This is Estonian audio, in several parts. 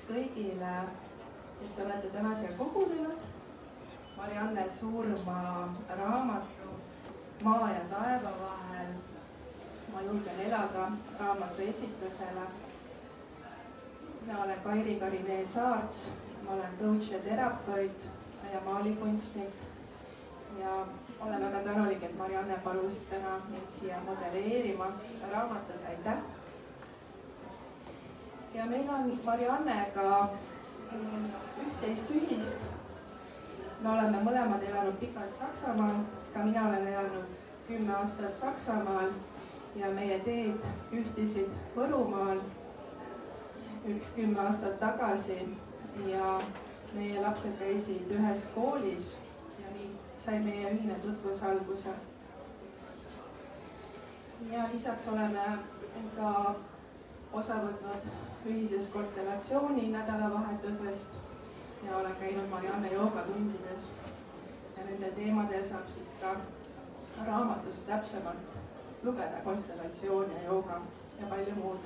kõigile, kes te olete täna siia kogunenud Marianne Suurmaa raamatu Maa ja taeva vahel. Ma julgen elada raamatu esitlusele. Mina olen Kairi Karinee Saarts, ma olen coach ja terapeut ja maalikunstnik ja olen väga tänulik, et Marianne palus täna mind siia modelleerima raamatut. Aitäh! Ja meil on Mariannega üht-teist ühist. Me oleme mõlemad elanud pikalt Saksamaal, ka mina olen elanud 10 aastat Saksamaal ja meie teed ühtisid Võrumaal üks 10 aastat tagasi ja meie lapsed käisid ühes koolis ja nii sai meie ühine tutvus alguse. Ja lisaks oleme ka osa võtnud ühisest konstellatsiooni nädalavahetusest ja olen käinud Marianne joogatundides ja nendel teemadel saab siis ka raamatust täpsemalt lugeda konstellatsioon ja jooga ja palju muud.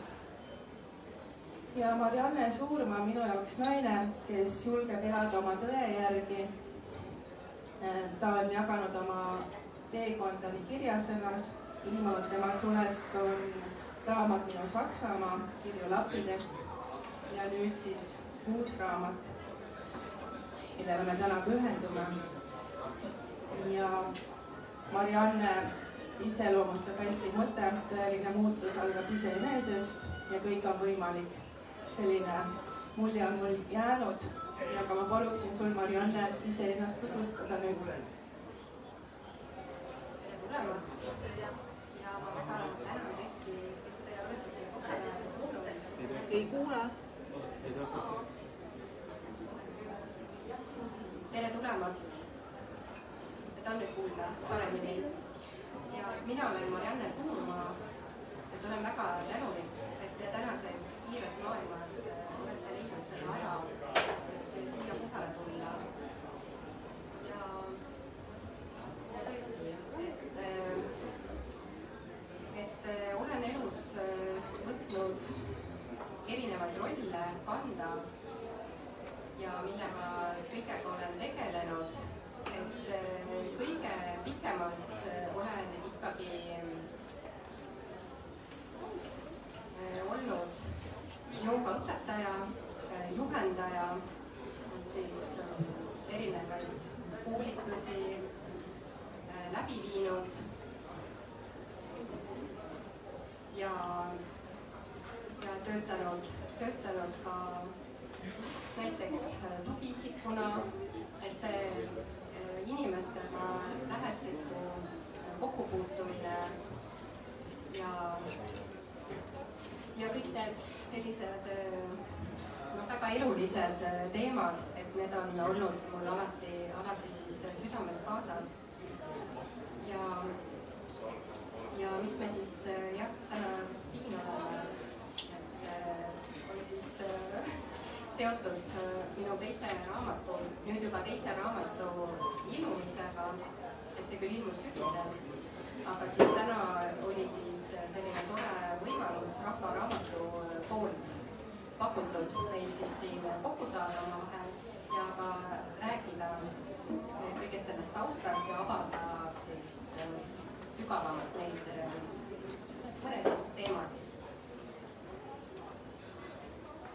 Ja Marianne Suurmaa minu jaoks naine, kes julgeb elada oma tõe järgi. Ta on jaganud oma teekonda nii kirjasõnas, ilmunud tema sulest on raamat Minu Saksamaa, Kirju lappide ja nüüd siis uus raamat, millele me täna pühendume. Ja Marianne iseloomustab hästi mõte, tõeline muutus algab iseenesest ja kõik on võimalik. Selline mulje on mul jäänud ja ka ma paluksin sul, Marianne, iseennast tutvustada nüüd. Tere tulemast ja ma väga tänan kõiki, kes te olete siin kogunenud. Ei kuule. Tere tulemast. Et on nüüd kuulda paremini. Ja mina olen Marianne Suurmaa, et olen väga tänulik, et te tänases kiires maailmas olete leidnud selle aja, et siia kohale tulla. Ja tõesti, et olen elus võtnud erinevaid rolle kanda ja millega kõigega olen tegelenud, et kõige pikemalt olen ikkagi olnud joogaõpetaja, juhendaja, siis erinevaid koolitusi läbi viinud ja töötanud ka näiteks tugiisikuna, et see inimestega lähestikku kokkupuutumine ja kõik need sellised väga elulised teemad, et need on olnud mul alati siis südames kaasas. Ja miks me siis täna siin oleme, et on siis seotud minu nüüd juba teise raamatu ilmumisega, et see küll ilmus sügisel, aga siis täna oli siis selline tore võimalus Rahva Raamatu poolt pakutud meil siis siin kokku saada omavahel ja ka rääkida kõigest sellest taustast ja avada siis sügavamalt neid mõnesid teemasid.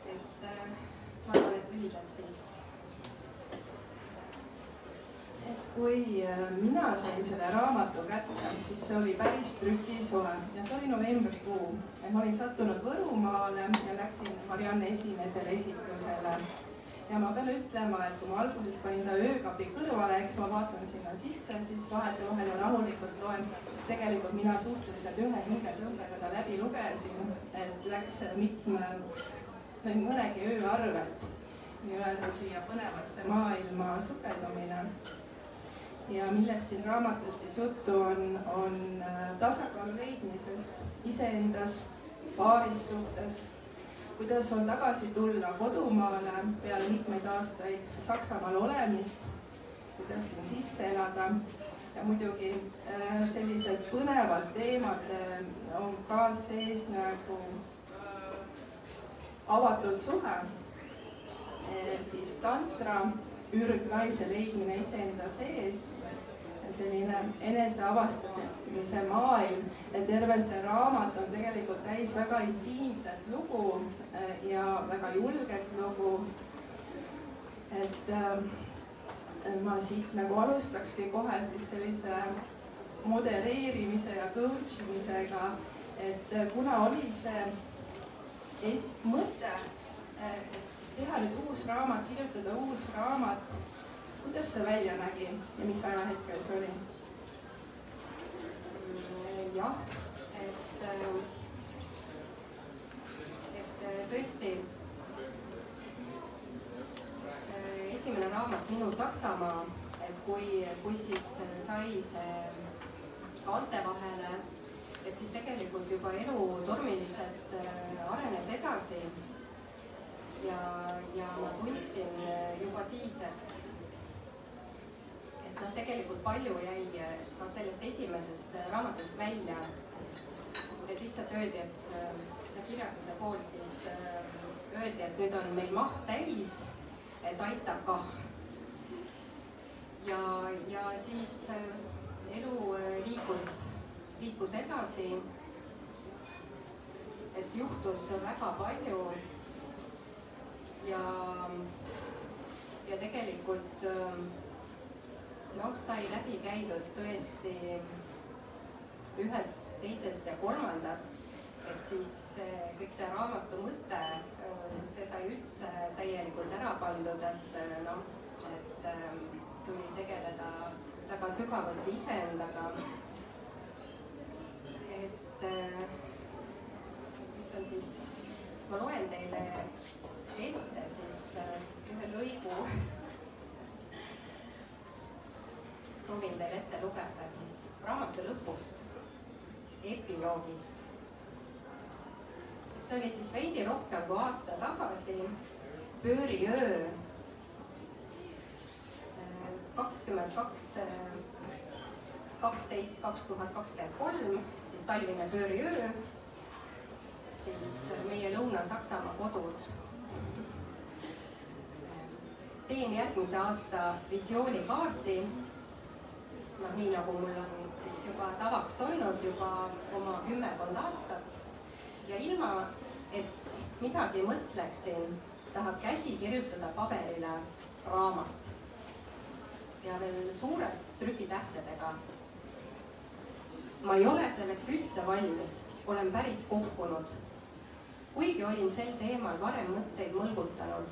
Et ma arvan, et lühidalt siis. Kui mina sain selle raamatu kätte, siis see oli päris trükisoe ja see oli novembrikuu. Ma olin sattunud Võrumaale ja läksin Marianne esimesele esitlusele. Ja ma pean ütlema, et kui ma alguses panin ta öökapi kõrvale, eks ma vaatan sinna sisse, siis vahetevahel ja rahulikult loen, siis tegelikult mina suhteliselt ühe hingetõmbega ta läbi lugesin, et läks mõnegi öö arvelt nii-öelda siia põnevasse maailma sukeldumine. Ja millest siin raamatus siis juttu on tasakaalu leidmisest iseendas, paaris suhtes, kuidas on tagasi tulla kodumaale peale mitmeid aastaid Saksamaal olemist, kuidas siin sisse elada ja muidugi sellised põnevad teemad on ka sees nagu avatud suhe siis tantra, ürgnaise leidmine iseenda sees, selline eneseavastamise maailm ja terve see raamat on tegelikult täis väga intiimset lugu ja väga julget lugu. et ma siit nagu alustakski kohe siis sellise modereerimise ja coach imisega, et kuna oli see mõte teha nüüd uus raamat, kirjutada uus raamat, kuidas see välja nägi ja mis ajahetkel see oli? jah, et tõesti esimene raamat Minu Saksamaa, et kui siis sai see kaante vahele, et siis tegelikult juba elu tormiliselt arenes edasi ja ma tundsin juba siis, et noh, tegelikult palju jäi ka sellest esimesest raamatust välja. et lihtsalt öeldi, et kirjanduse poolt siis öeldi, et nüüd on meil maht täis, et aitab kah. ja siis elu liikus edasi, et juhtus väga palju ja tegelikult noh, sai läbi käidud tõesti ühest, teisest ja kolmandast, et siis kõik see raamatu mõte, see sai üldse täielikult ära pandud, et noh, et tuli tegeleda väga sügavuti iseendaga. et mis on siis, ma loen teile ette siis ühe lõigu. soovin teile ette lugeda siis raamatu lõpust, epiloogist. see oli siis veidi rohkem kui aasta tagasi, pööriöö 22.12.2023, siis Tallinna pööriöö, siis meie Lõuna-Saksamaa kodus. teen järgmise aasta visioonikaarti, noh, nii nagu mul on siis juba tavaks olnud juba oma 10 aastat ja ilma, et midagi mõtleksin, tahab käsi kirjutada paberile raamat ja veel suured trükitähtedega. ma ei ole selleks üldse valmis, olen päris kohkunud. kuigi olin sel teemal varem mõtteid mõlgutanud,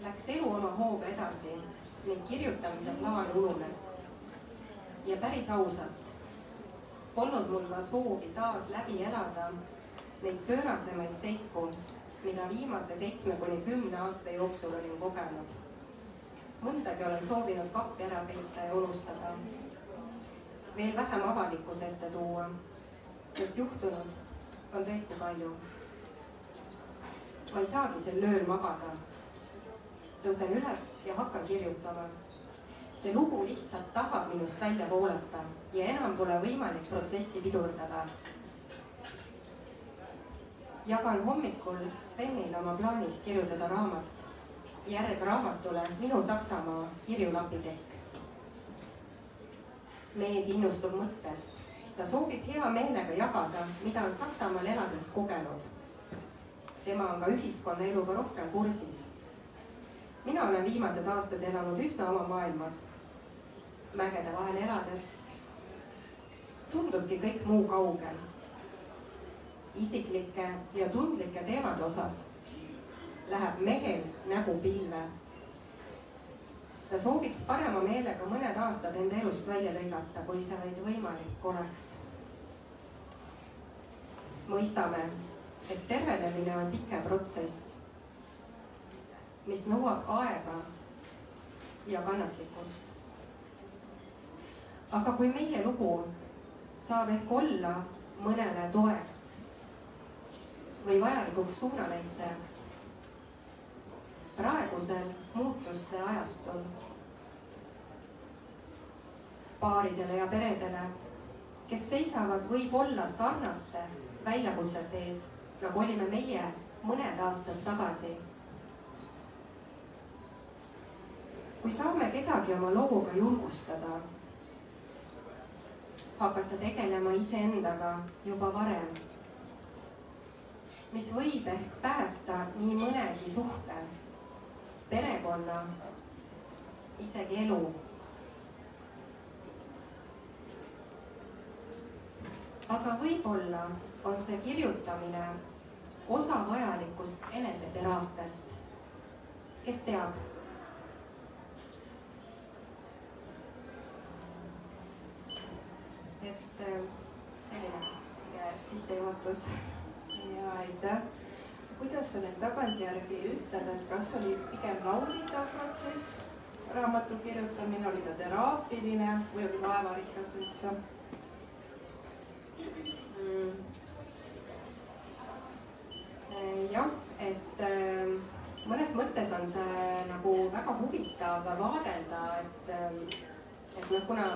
läks elu oma hooga edasi ning kirjutamise plaan ununes. ja päris ausalt, polnud mul ka soovi taas läbi elada neid pöörasemaid seiku, mida viimase 7–10 aasta jooksul olin kogenud. mõndagi olen soovinud kappi ära peita ja unustada, veel vähem avalikkuse ette tuua, sest juhtunud on tõesti palju. ma ei saagi sel ööl magada. tõusen üles ja hakkan kirjutama. see lugu lihtsalt tahab minust välja voolata ja enam pole võimalik protsessi pidurdada. jagan hommikul Svenile oma plaanist kirjutada raamat, järg raamatule Minu Saksamaa kirjulapitekk. mees innustub mõttest. ta soovib hea meelega jagada, mida on Saksamaal elades kogenud. tema on ka ühiskonnaeluga rohkem kursis. mina olen viimased aastad elanud üsna oma maailmas. mägede vahel elades tundubki kõik muu kaugel. isiklike ja tundlike teemade osas läheb mehel nägu pilve. ta sooviks parema meelega mõned aastad enda elust välja lõigata, kui see vaid võimalik oleks. mõistame, et tervenemine on pikem protsess, mis nõuab aega ja kannatlikkust. aga kui meie lugu saab ehk olla mõnele toeks või vajalikuks suunanäitajaks praegusel muutuste ajastul paaridele ja peredele, kes seisavad võib-olla sarnaste väljakutsete ees, nagu olime meie mõned aastad tagasi. kui saame kedagi oma looga julgustada, hakata tegelema iseendaga juba varem, mis võib ehk päästa nii mõnegi suhte, perekonna, isegi elu. Aga võib-olla on see kirjutamine osa vajalikust eneseteraapiast. Kes teab? Et selline sissejuhatus. Ja aitäh. Kuidas sa nüüd tagantjärgi ütled, et kas oli pigem nauditav protsess, raamatu kirjutamine, oli ta teraapiline või oli vaevarikas üldse? Jah, et mõnes mõttes on see nagu väga huvitav vaadelda, et kuna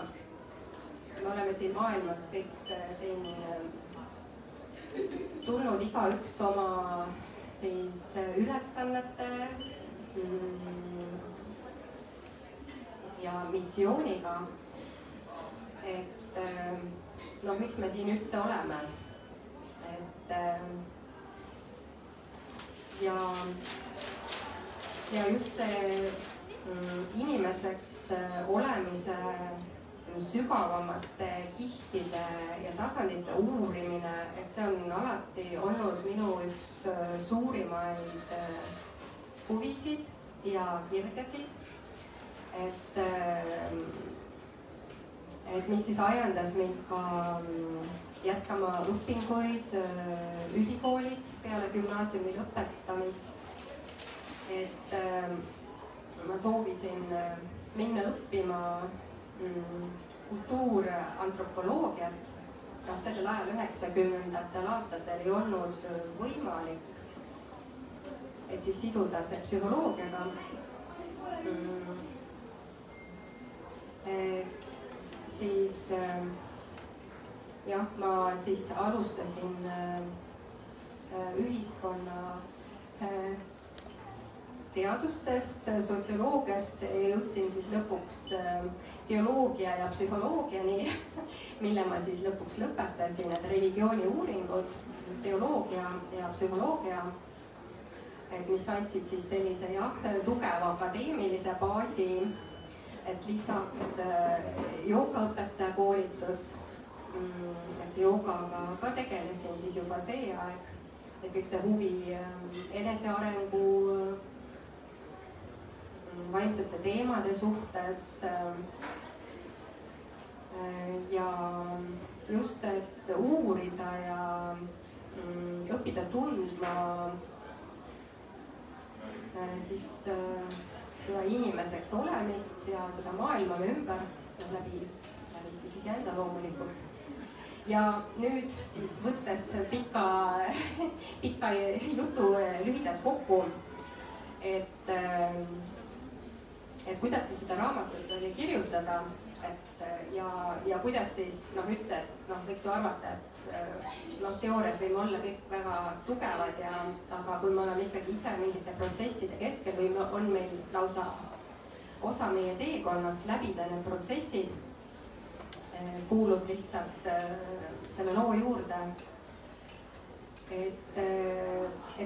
me oleme siin maailmas kõik siin tulnud igaüks oma siis ülesannete ja missiooniga, et noh, miks me siin üldse oleme, et ja just see inimeseks olemise sügavamate kihtide ja tasandite uurimine, et see on alati olnud minu üks suurimaid huvisid ja kirgesid, et mis siis ajendas mind ka jätkama õpinguid ülikoolis peale gümnaasiumi lõpetamist. Et ma soovisin minna õppima kultuurantropoloogiat. Sellel ajal 90ndatel aastatel ei olnud võimalik, et siis siduda see psühholoogiaga. Siis jah, ma siis alustasin ühiskonna teadustest, sotsioloogiast ja jõudsin siis lõpuks teoloogia ja psühholoogiani, mille ma siis lõpuks lõpetasin, et religiooni uuringud, teoloogia ja psühholoogia, et mis andsid siis sellise jah, tugeva akadeemilise baasi, et lisaks joogaõpetaja koolitus, et joogaga ka tegelesin siis juba see aeg, et kõik see huvi enesearengu, vaimsete teemade suhtes ja just, et uurida ja õppida tundma siis seda inimeseks olemist ja seda maailma ümber läbi siis iseenda loomulikult. Ja nüüd siis võttes pika jutu lühidalt kokku, et kuidas siis seda raamatut oli kirjutada, et ja kuidas siis üldse, võiks ju arvata, et teoorias võime olla kõik väga tugevad aga kui me oleme ikkagi ise mingite protsesside keskel või on meil lausa osa meie teekonnas läbida need protsessid, kuulub lihtsalt selle loo juurde. Et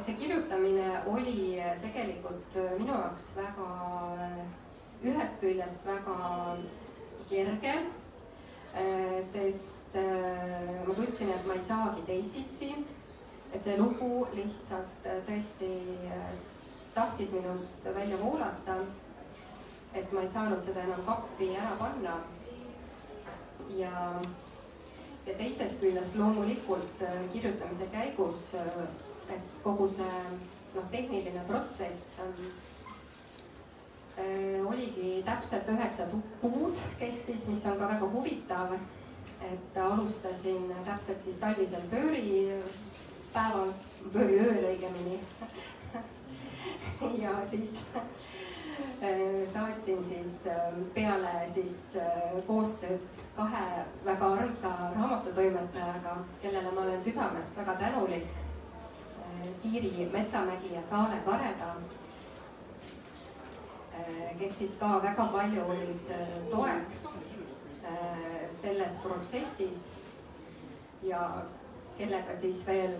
see kirjutamine oli tegelikult minu jaoks väga, ühest küljest väga kerge, sest ma tundsin, et ma ei saagi teisiti, et see lugu lihtsalt tõesti tahtis minust välja voolata, et ma ei saanud seda enam kappi ära panna. Ja teisest küljest loomulikult kirjutamise käigus, et kogu see tehniline protsess oligi täpselt 9 kuud kestis, mis on ka väga huvitav, et alustasin täpselt siis talvisel pööripäeval, pööriööl õigemini ja siis saatsin siis peale siis koostööd 2 väga armsa raamatutoimetajaga, kellele ma olen südamest väga tänulik, Siiri Metsamägi ja Saale Kareda, kes siis ka väga palju olid toeks selles protsessis ja kellega siis veel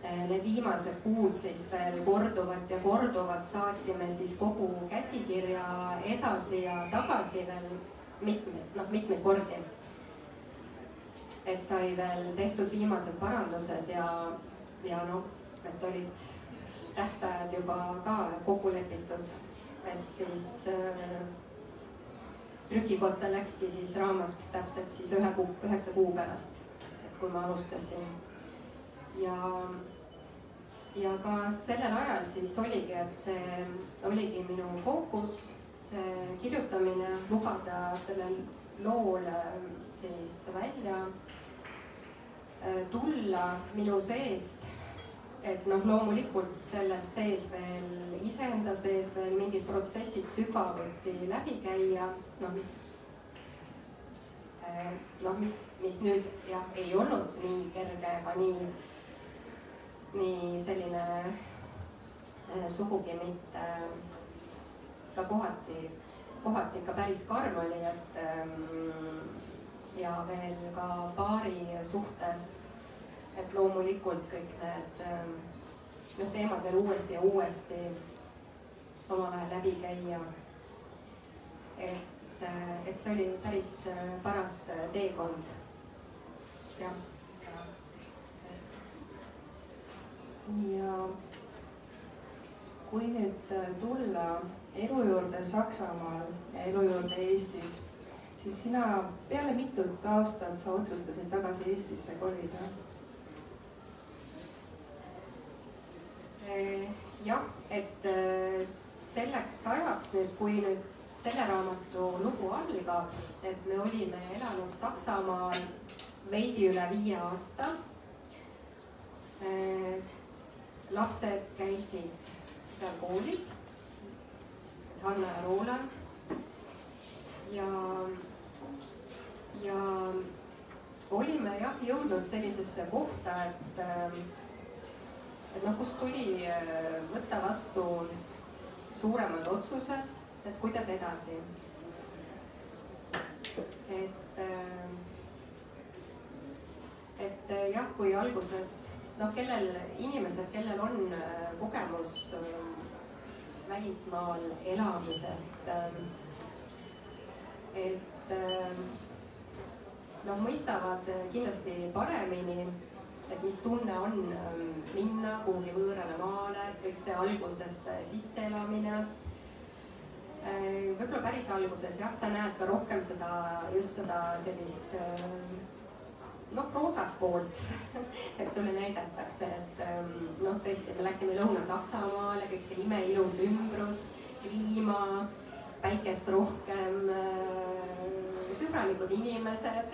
need viimased kuud siis veel korduvalt ja korduvalt saatsime siis kogu käsikirja edasi ja tagasi veel mitmeid kordi. Et sai veel tehtud viimased parandused ja noh, et olid tähtajad juba ka kokku lepitud, et siis trükikotta läkski siis raamat täpselt siis 9 kuu pärast, et kui ma alustasin. Ja ka sellel ajal siis oligi, et see oligi minu fookus, see kirjutamine, lubada sellel lool siis välja tulla minu seest, et noh, loomulikult selles sees veel, iseenda sees veel mingid protsessid sügavuti läbi käia, mis nüüd jah, ei olnud nii kerge ega nii selline sugugi mitte, ka kohati ikka päris karm oli, et ja veel ka paari suhtes, et loomulikult kõik need teemad veel uuesti ja uuesti omavahel läbi käia. Et see oli päris paras teekond. jah. Ja kui nüüd tulla elu juurde Saksamaal ja elu juurde Eestis, siis sina peale mitut aastat sa otsustasid tagasi Eestisse kolida? Jah, et selleks ajaks nüüd, kui nüüd selle raamatu lugu algab, et me olime elanud Saksamaal veidi üle 5 aasta. Lapsed käisid seal koolis, Hanna ja Roland ja olime jah jõudnud sellisesse kohta, et noh, kus tuli võtta vastu suuremad otsused, et kuidas edasi. Et jah, kui alguses noh, inimesed, kellel on kogemus välismaal elamisest, et noh, mõistavad kindlasti paremini, et mis tunne on minna kuhugi võõrale maale, kõik see alguses sisseelamine. Võib-olla päris alguses jah, sa näed ka rohkem just seda sellist noh, roosat poolt, et sulle näidatakse, et noh, tõesti, me läksime Lõuna-Saksamaale, kõik see imeilus ümbrus, kliima, päikest rohkem, sõbralikud inimesed,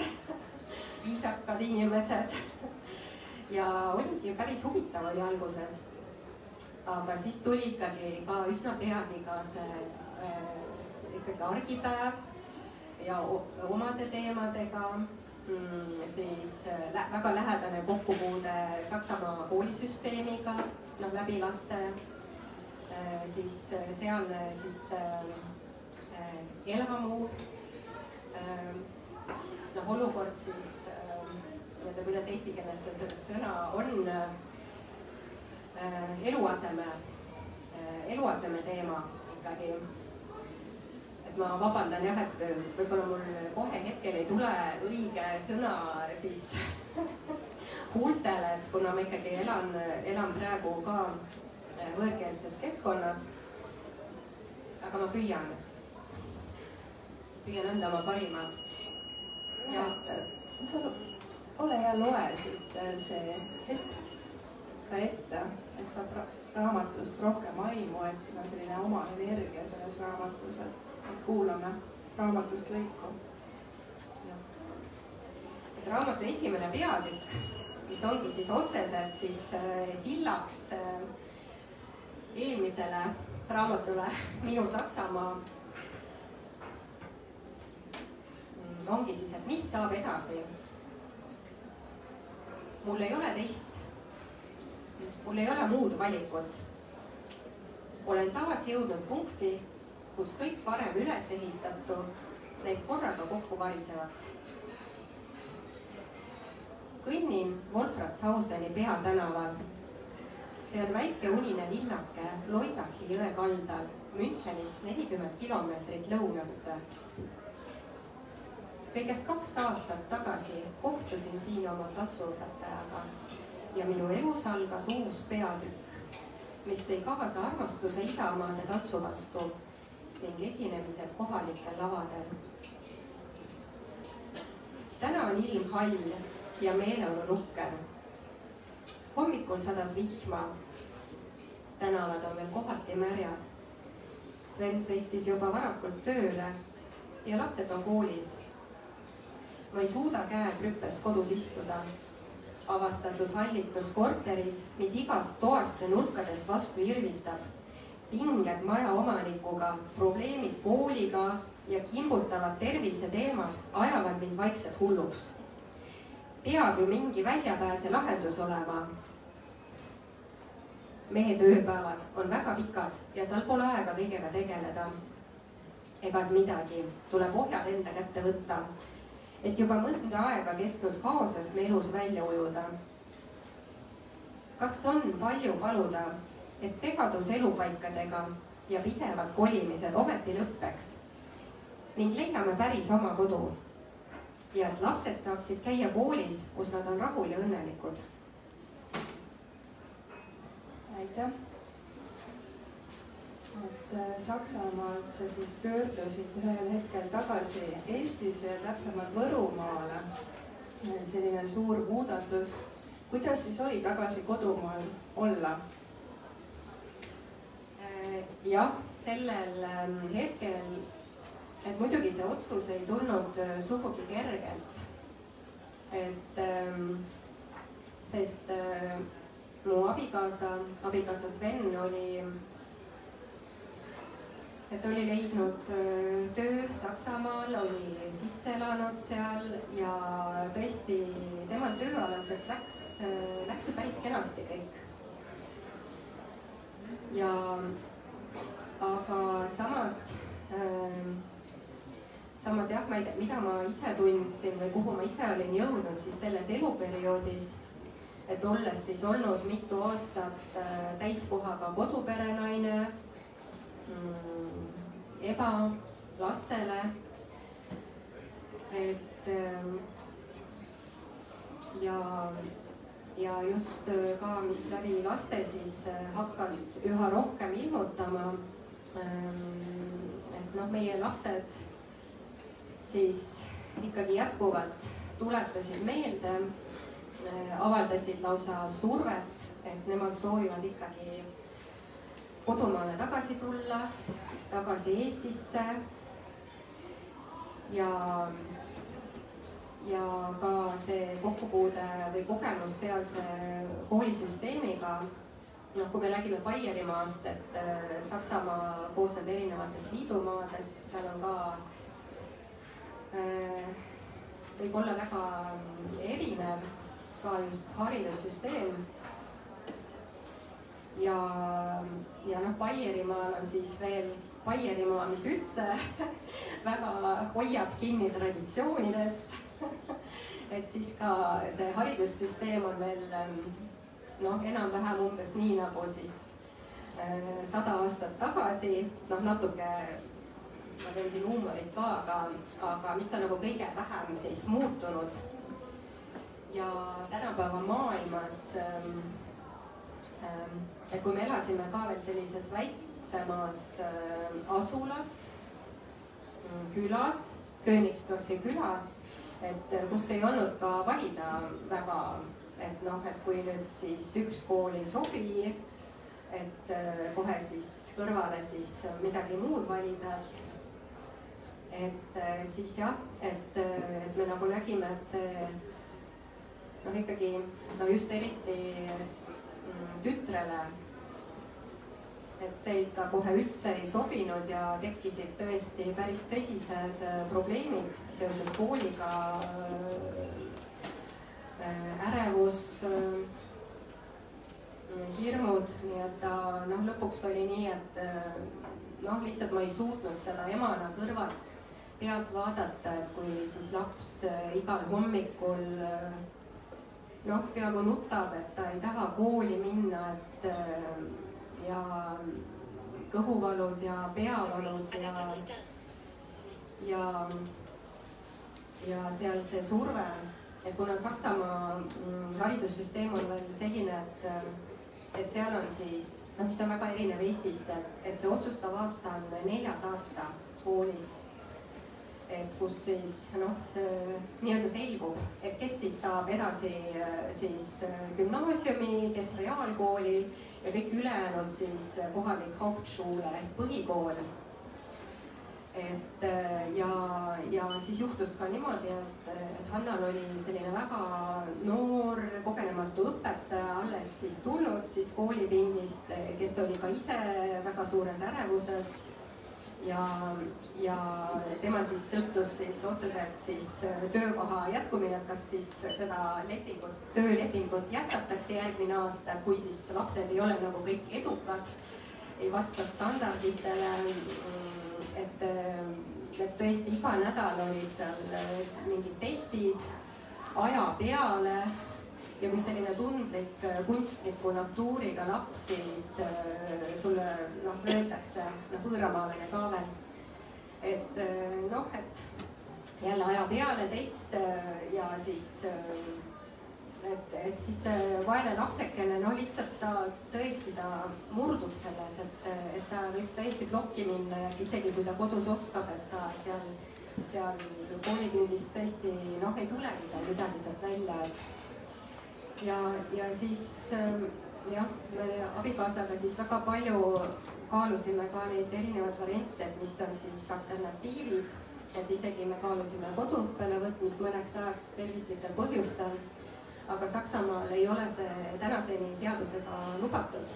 viisakad inimesed ja oligi päris huvitav oli alguses. Aga siis tuli ikkagi ka üsna peagi ka see ikkagi argipäev ja omade teemadega. Siis väga lähedane kokkupuude Saksamaa koolisüsteemiga, noh läbi laste, siis sealne siis elamu, noh olukord siis, kuidas eesti keeles see sõna on, eluaseme teema ikkagi. Ma vabandan jah, et võib-olla mul kohe hetkel ei tule õige sõna siis huultele, et kuna ma ikkagi elan praegu ka võõrkeelses keskkonnas. Aga ma püüan anda oma parima. Ja ole hea, loe siit see hetk ka ette, et saab raamatust rohkem aimu, et siin on selline oma energia selles raamatus, et kuulame raamatust lõiku. Raamatu esimene peatükk, mis ongi siis otseselt siis sillaks eelmisele raamatule Minu Saksamaa, ongi siis, et mis saab edasi. Mul ei ole teist, mul ei ole muud valikut. olen taas jõudnud punkti, kus kõik varem üles ehitatu neid korraga kokku varisevat. kõnnin Wolfratsauseni peatänaval. see on väike unine linnake Loisachi jõe kaldal Münchenist 40 kilomeetrit lõunasse. kõigest 2 aastat tagasi kohtusin siin oma tatsuõpetajaga ja minu elus algas uus peatükk, mis tõi kaasa armastuse idamaade tantsu vastu ning esinemised kohalikel lavadel. täna on ilm hall ja meeleolu nukker. hommikul sadas vihma. tänavad on veel kohati märjad. Sven sõitis juba varakult tööle ja lapsed on koolis. ma ei suuda käed rüppes kodus istuda. avastatud hallitus korteris, mis igast toast ja nurkadest vastu irvitab. pinged maja omanikuga, probleemid kooliga ja kimbutavad terviseteemad ajavad mind vaikselt hulluks. peab ju mingi väljapääse lahendus olema. mehe tööpäevad on väga pikad ja tal pole aega kõigega tegeleda. egas midagi, tuleb ohjad enda kätte võtta, et juba mõnda aega kestnud kaosest me elus välja ujuda. kas on palju paluda, et segadus elupaikadega ja pidevad kolimised ometi lõppeks ning leiame päris oma kodu ja et lapsed saaksid käia koolis, kus nad on rahul ja õnnelikud. aitäh. et Saksamaalt sa siis pöördusid ühel hetkel tagasi Eestisse ja täpsemalt Võrumaale. selline suur muudatus. kuidas siis oli tagasi kodumaal olla? jah, sellel hetkel, et muidugi see otsus ei tulnud sugugi kergelt. Sest mu abikaasa Sven oli leidnud töö Saksamaal, oli sisse elanud seal ja tõesti temal tööalaselt läks ju päris kenasti kõik. Aga samas jah, ma ei tea, mida ma ise tundsin või kuhu ma ise olin jõudnud siis selles eluperioodis, et olles siis olnud mitu aastat täiskohaga koduperenaine, eba lastele, ja just ka, mis läbi laste siis hakkas üha rohkem ilmutama, et noh, meie lapsed siis ikkagi jätkuvalt tuletasid meelde, avaldasid lausa survet, et nemad soovivad ikkagi kodumaale tagasi tulla, tagasi Eestisse ja ka see kokkupuude või kogemus sealse koolisüsteemiga, noh, kui me räägime Baierimaast, et Saksamaa koosneb erinevatest liidumaadest, seal on ka võib olla väga erinev ka just haridussüsteem. ja noh, Baierimaal on siis veel Baierimaa, mis üldse väga hoiab kinni traditsioonidest. et siis ka see haridussüsteem on veel noh, enam-vähem umbes nii nagu siis 100 aastat tagasi, noh natuke ma teen siin huumorit ka, aga mis on nagu kõige vähem siis muutunud. ja tänapäeva maailmas, et kui me elasime ka veel sellises väiksemas asulas, külas, Königsdorfi külas, et kus ei olnud ka valida väga, et noh, et kui nüüd siis üks kool ei sobi, et kohe siis kõrvale siis midagi muud valida, et siis jah, et me nagu nägime, et see noh, ikkagi no just eriti tütrele, et see ikka kohe üldse ei sobinud ja tekkisid tõesti päris tõsised probleemid seoses kooliga, ärevus, hirmud, nii et ta lõpuks oli nii, et lihtsalt ma ei suutnud seda emana kõrvalt pealt vaadata, et kui siis laps igal hommikul peaaegu nutab, et ta ei taha kooli minna, et ja kõhuvalud ja peavalud ja seal see surve, et kuna Saksamaa haridussüsteem on veel selline, et seal on siis, mis on väga erinev Eestist, et see otsustav aasta on 4. aasta koolis. Et kus siis nii-öelda selgub, et kes siis saab edasi siis gümnaasiumi, kes reaalkooli ja kõik ülejäänud siis kohalik Hauptschule ehk põhikool. Et ja siis juhtus ka niimoodi, et Hannal oli selline väga noor, kogenematu õpetaja, alles siis tulnud siis koolipingist, kes oli ka ise väga suures ärevuses. Ja temal siis sõltus siis otseselt siis töökoha jätkumine, kas siis seda töölepingut jätkatakse järgmine aasta, kui siis lapsed ei ole nagu kõik edukad, ei vasta standarditele. Et tõesti iga nädal olid seal mingid testid aja peale ja kui selline tundlik kunstniku natuuriga laps, siis sulle löödakse võõramaalane ka veel. Et jälle aja peale test ja siis, et siis vaene lapsekene, lihtsalt ta tõesti, ta murdub selles, et ta võib täiesti plokki minna, isegi kui ta kodus oskab, et ta seal koolipingis tõesti ei tulegi tal midagi sealt välja, et ja siis jah, me abikaasaga siis väga palju kaalusime ka neid erinevaid variante, et mis on siis alternatiivid, et isegi me kaalusime koduõppele võtmist mõneks ajaks tervislikel põhjustel, aga Saksamaal ei ole see tänaseni seadusega lubatud.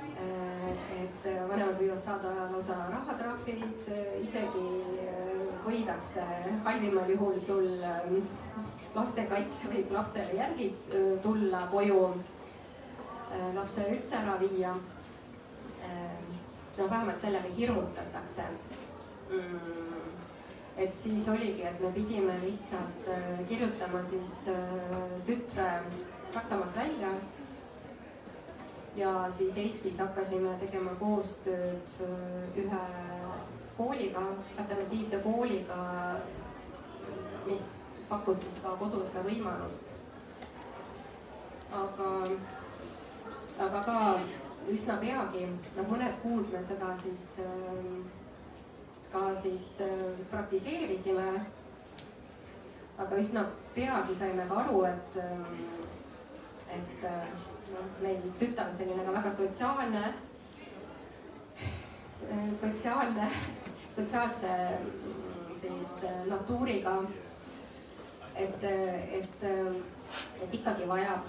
Et vanemad võivad saada lausa rahatrahvid, isegi võidakse halvimal juhul sul lastekaitse võib lapsele järgi tulla koju, lapse üldse ära viia. Vähemalt sellega hirmutatakse. Et siis oligi, et me pidime lihtsalt kirjutama siis tütre Saksamaalt välja. Ja siis Eestis hakkasime tegema koostööd ühe kooliga, alternatiivse kooliga, mis pakkus siis ka koduõppe võimalust. Aga ka üsna peagi, mõned kuud me seda siis ka siis praktiseerisime. Aga üsna peagi saime ka aru, et meil tütar on selline ka väga sotsiaalse siis natuuriga. Et ikkagi vajab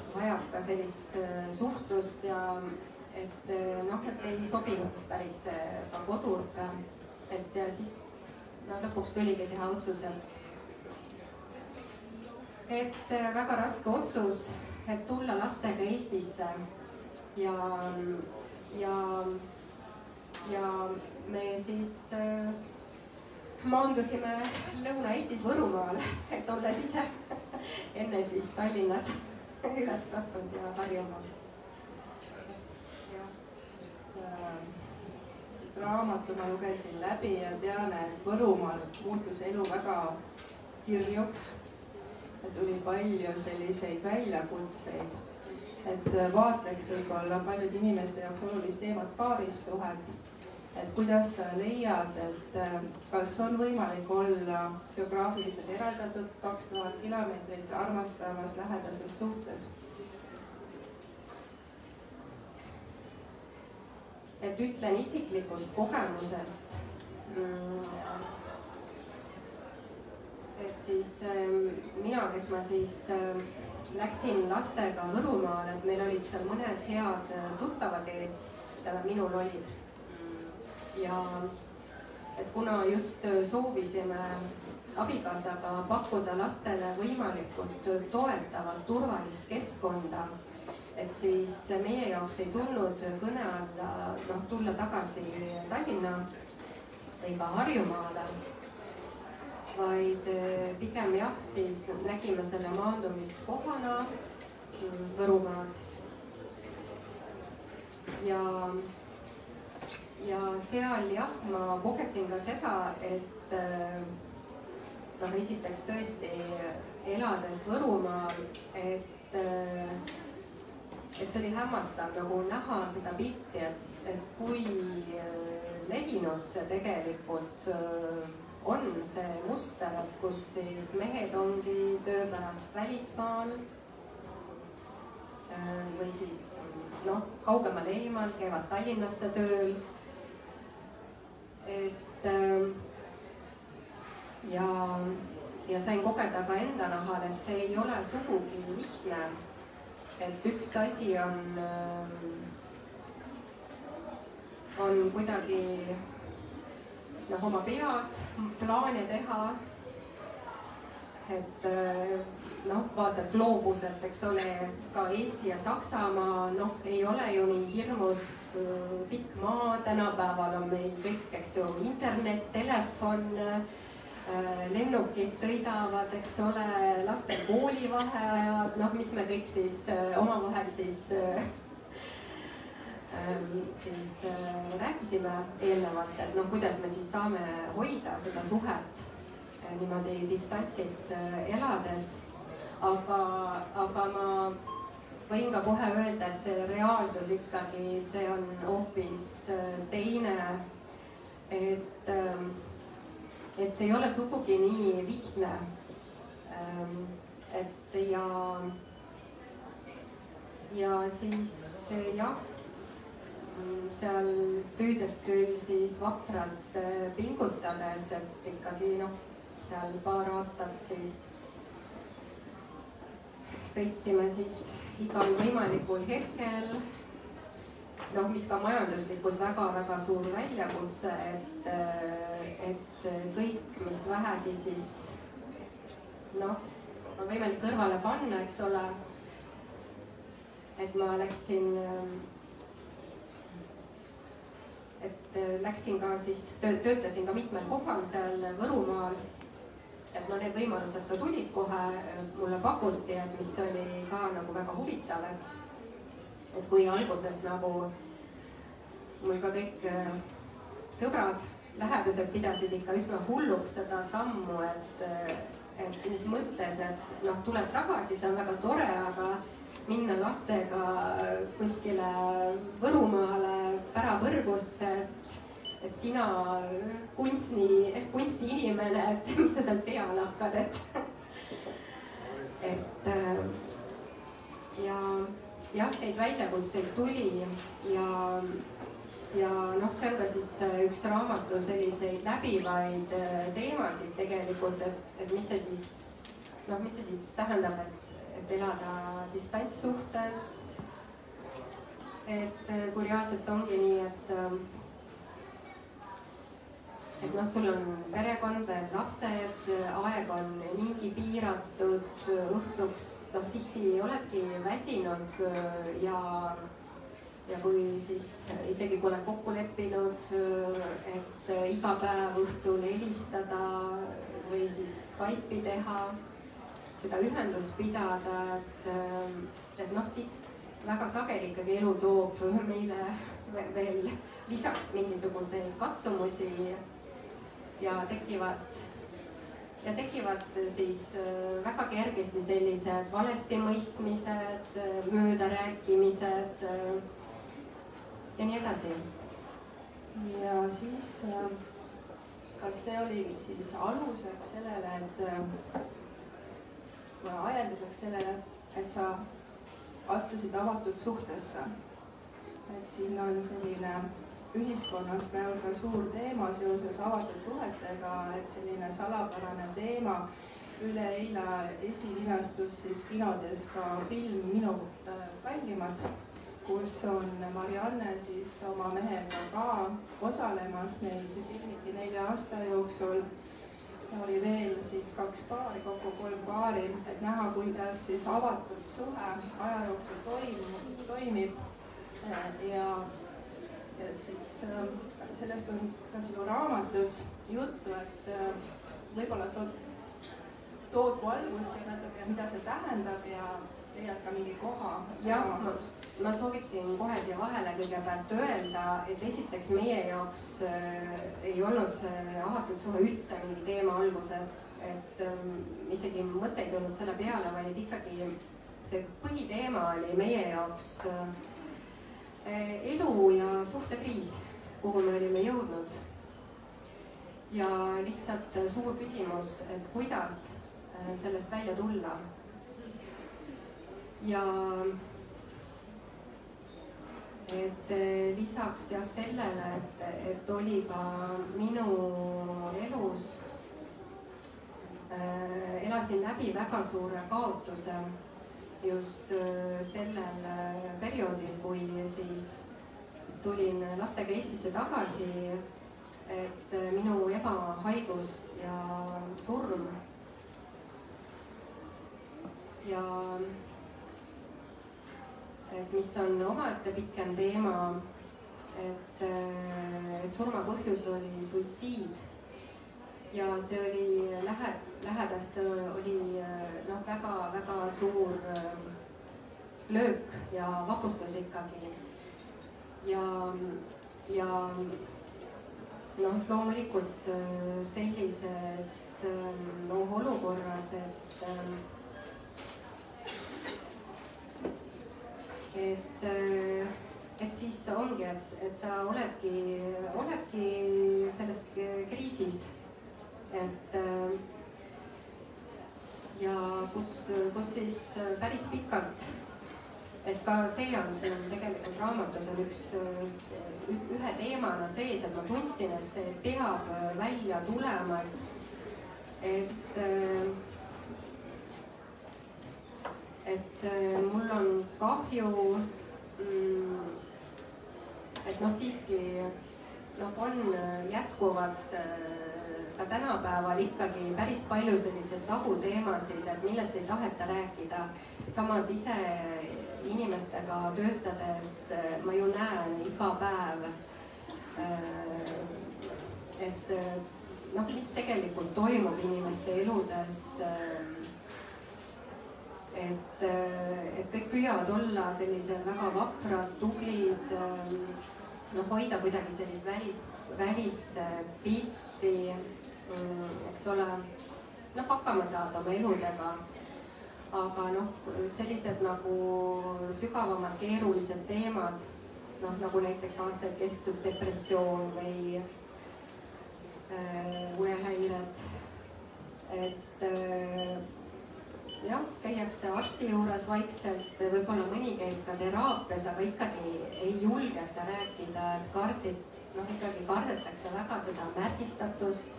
ka sellist suhtlust ja et ei sobinud päris ka koduõppe. Et siis lõpuks tuligi teha otsus, et väga raske otsus, et tulla lastega Eestisse ja me siis maandusime Lõuna-Eestis Võrumaal, et olles ise enne siis Tallinnas üles kasvanud ja Harjumaal. Raamatu ma lugesin läbi ja tean, et Võrumaal muutus elu väga kirjuks. Tuli palju selliseid väljakutseid, et vaatleks võib-olla paljude inimeste jaoks olulist teemat paarissuhet. Et kuidas sa leiad, et kas on võimalik olla geograafiliselt eraldatud 2000 kilomeetrit armastavas lähedases suhtes? Et ütlen isiklikust kogemusest, et siis mina, kes ma siis läksin lastega Võrumaale, et meil olid seal mõned head tuttavad ees, mida minul olid. Ja et kuna just soovisime abikaasaga pakkuda lastele võimalikult toetavat, turvalist keskkonda, et siis meie jaoks ei tulnud kõne alla tulla tagasi Tallinna või ka Harjumaale, vaid pigem jah, siis nägime selle maandumiskohana Võrumaad. Ja seal jah, ma kogesin ka seda, et esiteks tõesti elades Võrumaal, et see oli hämmastav nagu näha seda pilti, et kui levinud see tegelikult on see muster, kus siis mehed ongi töö pärast välismaal või siis kaugemal eemal, käivad Tallinnasse tööl. Et ja sain kogeda ka enda nahal, et see ei ole sugugi lihtne. Et üks asi on kuidagi oma peas plaane teha, et vaatad gloobuselt, eks ole, ka Eesti ja Saksamaa, ei ole ju nii hirmus pikk maa, tänapäeval on meil kõik, eks ju, internet, telefon, lennukid sõidavad, eks ole, lastel koolivaheajad, mis me kõik siis omavahel siis rääkisime eelnevalt, et kuidas me siis saame hoida seda suhet niimoodi distantsilt elades. Aga ma võin ka kohe öelda, et see reaalsus ikkagi, see on hoopis teine. Et see ei ole sugugi nii lihtne. Et ja siis jah, seal püüdes küll siis vapralt pingutades, et ikkagi seal paar aastat siis sõitsime siis igal võimalikul hetkel, mis ka majanduslikult väga-väga suur väljakutse, et kõik, mis vähegi siis on võimalik kõrvale panna, eks ole. Et ma läksin ka siis, töötasin ka mitmel kohal seal Võrumaal. Et need võimalused ka tulid kohe, mulle pakuti, et mis oli ka nagu väga huvitav, et kui alguses nagu mul ka kõik sõbrad, lähedased pidasid ikka üsna hulluks seda sammu, et mis mõttes, et tuleb tagasi, see on väga tore, aga minna lastega kuskile Võrumaale pärapõrgusse, et sina kunstiinimene, et mis sa seal peale hakkad, et jah, neid väljakutseid tuli ja see on ka siis üks raamatu selliseid läbivaid teemasid tegelikult, et mis see siis tähendab, et elada distantssuhtes. Et kui reaalselt ongi nii, et sul on perekond, veel lapsed, aeg on niigi piiratud, õhtuks tihti oledki väsinud ja kui siis isegi kui oled kokku leppinud, et iga päev õhtul helistada või siis Skype'i teha, seda ühendust pidada, et väga sageli ikkagi elu toob meile veel lisaks mingisuguseid katsumusi ja tekivad siis väga kergesti sellised valestimõistmised, möödarääkimised ja nii edasi. Ja siis, kas see oli siis aluseks sellele, ajenduseks sellele, et sa astusid avatud suhtesse? Et siin on selline ühiskonnas praegu ka suur teema seoses avatud suhetega, et selline salapärane teema. Üleeile esilinastus siis kinodes ka film Minu kallimad, kus on Marianne siis oma mehega ka osalemas, neid filmiti 4 aasta jooksul. oli veel siis 2 paari, kokku 3 paari, et näha, kuidas siis avatud suhe aja jooksul toimib. Ja siis sellest on ka sinu raamatus juttu, et võib-olla sa tood valgust siia natuke, mida see tähendab ja leiad ka mingi koha. Jah, ma sooviksin kohe siia vahele kõigepealt öelda, et esiteks meie jaoks ei olnud see avatud suhe üldse mingi teema alguses, et isegi mõte ei tulnud selle peale, vaid ikkagi see põhiteema oli meie jaoks elu ja suhtekriis, kuhu me olime jõudnud. Ja lihtsalt suur küsimus, et kuidas sellest välja tulla. Ja et lisaks jah sellele, et oli ka minu elus, elasin läbi väga suure kaotuse just sellel perioodil, kui siis tulin lastega Eestisse tagasi, et minu ema haigus ja surm. Ja et mis on omaette pikem teema, et surma põhjus oli suitsiid. Ja see oli lähedaste oli väga suur löök ja vapustus ikkagi. Ja loomulikult sellises olukorras, et siis ongi, et sa oledki selles kriisis. Ja kus siis päris pikalt, et ka see on siin tegelikult raamatus on ühe teemana sees, et ma tundsin, et see peab välja tulema, et mul on kahju, et siiski on jätkuvalt ka tänapäeval ikkagi päris palju selliseid tabuteemasid, et millest ei taheta rääkida. Samas ise inimestega töötades ma ju näen iga päev, et mis tegelikult toimub inimeste eludes. Et kõik püüavad olla sellised väga vaprad, tublid, hoida kuidagi sellist välist pilti, eks ole, hakkama saada oma eludega. Aga sellised nagu sügavamad keerulised teemad, nagu näiteks aastaid kestnud depressioon või unehäired, et jah, käiakse arsti juures vaikselt, võib-olla mõni käib ka teraapias, aga ikkagi ei julgeta rääkida, et ikkagi kardetakse väga seda märgistatust.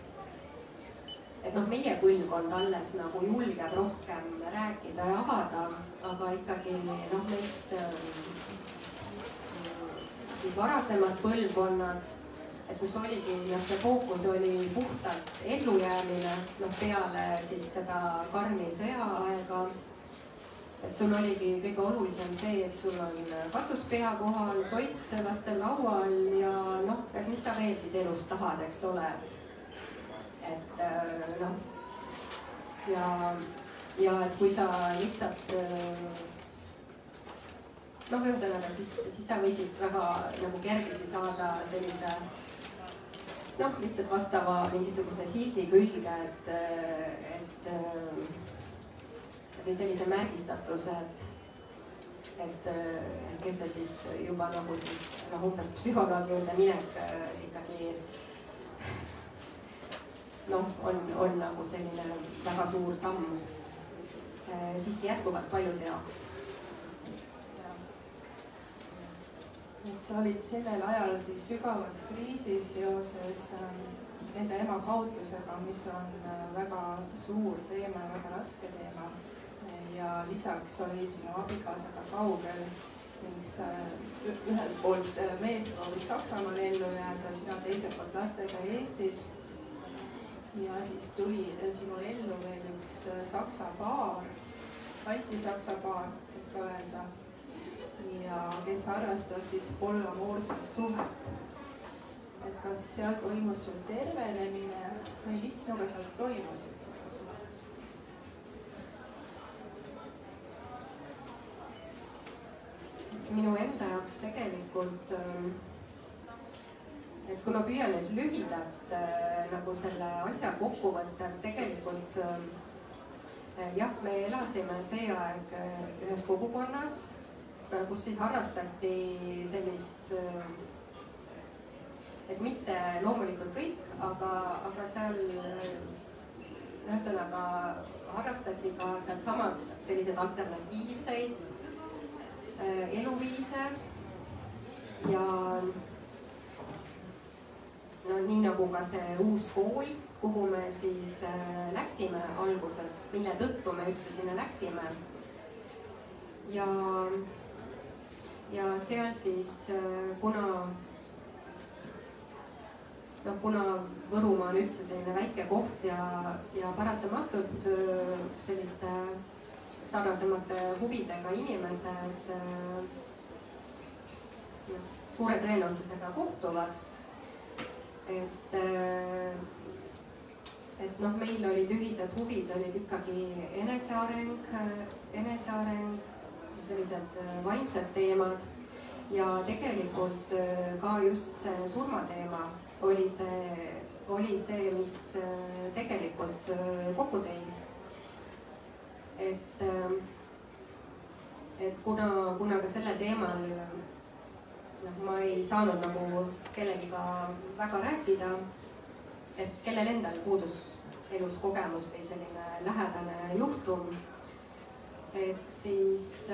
Et meie põlvkond alles nagu julgeb rohkem rääkida ja avada, aga ikkagi neist siis varasemad põlvkonnad, et kus oligi, see fookus oli puhtalt ellujäämine, peale siis seda karmi sõjaaega. Et sul oligi kõige olulisem see, et sul on katus pea kohal, toit lastel laual ja et mis sa veel siis elus tahad, eks ole. Ja et kui sa lihtsalt ühesõnaga siis sa võisid väga nagu kergesti saada sellise lihtsalt vastava mingisuguse sildi külge, et sellise märgistatuse, et kes see siis juba umbes psühholoogi juurde minek ikkagi on nagu selline väga suur samm siiski jätkuvalt paljude jaoks. Et sa olid sellel ajal siis sügavas kriisis seoses enda ema kaotusega, mis on väga suur teema ja väga raske teema. Ja lisaks oli sinu abikaasaga kaugel, mis ühelt poolt mees proovis Saksamaal ellu jääda, sina teiselt poolt lastega Eestis. ja siis tuli sinu ellu veel üks saksa paar, balti-saksa paar, võib ka öelda, ja kes harrastas siis polüamoorset suhet. Et kas seal toimus sul tervenemine või mis sinuga seal toimus üldse suhetes? Minu enda jaoks tegelikult, et kui ma püüan nüüd lühidalt nagu selle asja kokku võtta, et tegelikult jah, me elasime see aeg ühes kogukonnas, kus siis harrastati sellist, et mitte loomulikult kõik, aga seal ühesõnaga harrastati ka sealsamas selliseid alternatiivseid eluviise ja no nii nagu ka see uus kool, kuhu me siis läksime alguses, mille tõttu me üldse sinna läksime. Ja seal siis, kuna Võrumaa on üldse selline väike koht ja paratamatult selliste sarnasemate huvidega inimesed suure tõenäosusega kohtuvad. Et meil olid ühised huvid, olid ikkagi eneseareng, sellised vaimsed teemad ja tegelikult ka just see surmateema oli see, mis tegelikult kokku tõi. Et kuna ka selle teemal ma ei saanud nagu kellegiga väga rääkida, et kellel endal puudus elus kogemus või selline lähedane juhtum, et siis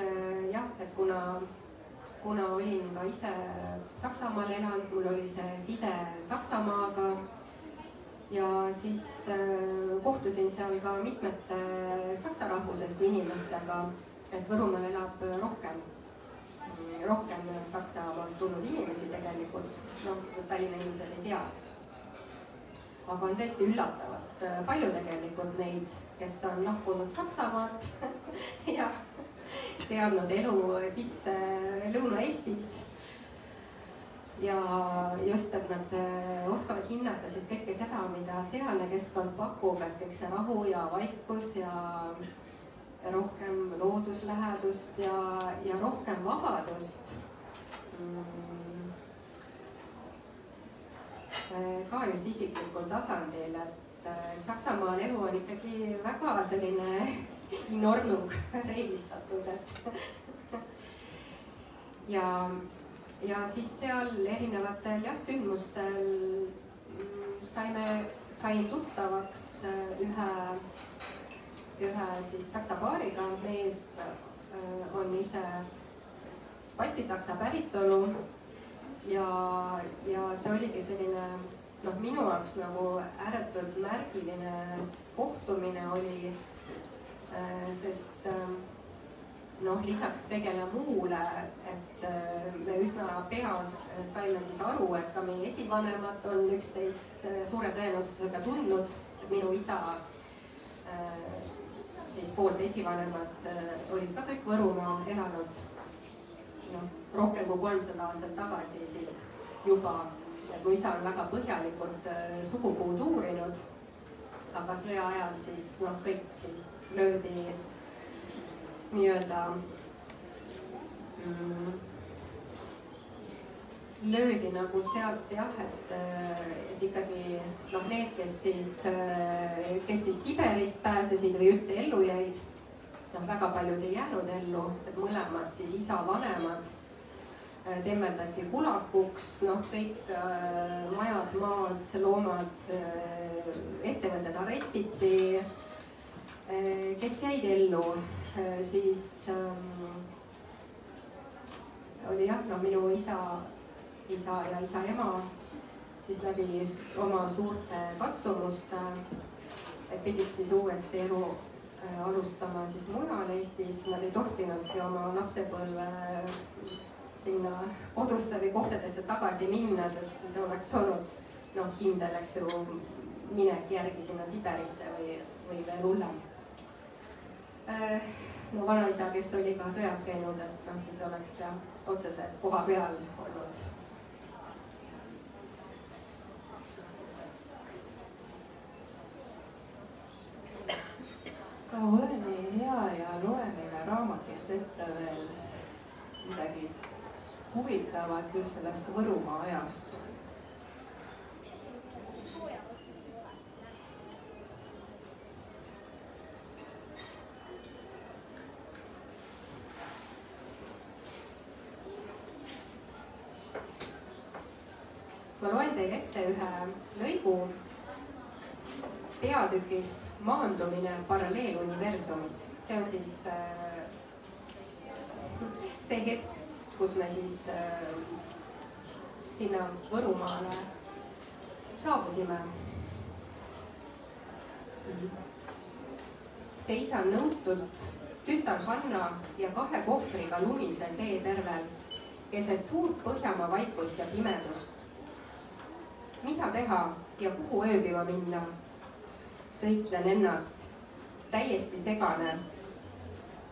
jah, et kuna olin ka ise Saksamaal elanud, mul oli see side Saksamaaga ja siis kohtusin seal ka mitmete saksa rahvusest inimestega, et Võrumaal elab rohkem Saksamaalt tulnud inimesi tegelikult, Tallinna inimesed ei tea, eks. Aga on tõesti üllatavalt palju tegelikult neid, kes on lahkunud Saksamaalt ja seadnud elu sisse Lõuna-Eestis. Ja just, et nad oskavad hinnata siis kõike seda, mida sealne keskkond pakub, et kõik see rahu ja vaikus ja rohkem looduslähedust ja rohkem vabadust. Ka just isiklikul tasandil, et Saksamaal elu on ikkagi väga selline inornug reeglistatud, et ja siis seal erinevatel sündmustel sain tuttavaks ühe siis saksa paariga, mees on ise balti-saksa päritolu ja see oligi selline minu jaoks nagu ääretult märgiline kohtumine oli, sest lisaks kõigele muule, et me üsna pea saime siis aru, et ka meie esivanemad on üksteist suure tõenäosusega tundnud, et minu isa siis poolt esivanemad olid ka kõik Võrumaal elanud rohkem kui 300 aastat tagasi siis juba, et mu isa on väga põhjalikult sugupuud uurinud, aga sõja ajal siis kõik siis löödi nii-öelda nagu sealt jah, et ikkagi need, kes siis Siberist pääsesid või üldse ellu jäid, väga paljud ei jäänud ellu, et mõlemad siis isa vanemad temmeldati kulakuks, kõik majad, maad, loomad, ettevõtted arestiti, kes jäid ellu, siis oli jah, minu isa ja isa ema siis läbi oma suurte katsumuste, et pidid siis uuesti elu alustama siis mujal Eestis, nad ei tohtinudki oma lapsepõlve sinna kodusse või kohtadesse tagasi minna, sest see oleks olnud kindel, eks ju, minek järgi sinna Siberisse või veel hullem. No vanaisa, kes oli ka sõjas käinud, et noh, siis oleks otseselt koha peal olnud. Ka ole nii hea ja loe meile raamatust ette veel midagi huvitavat just sellest Võrumaa ajast. Ma loen teile ette ühe lõigu peatükist Maandumine paralleeluniversumis. See on siis see hetk, kus me siis sinna Võrumaale saabusime. Seisan nõutult tütar Hanna ja 2 kohvriga lumisel teepervel keset suurt Põhjamaa vaikust ja pimedust. Mida teha ja kuhu ööbima minna? Sõitlen ennast, täiesti segane.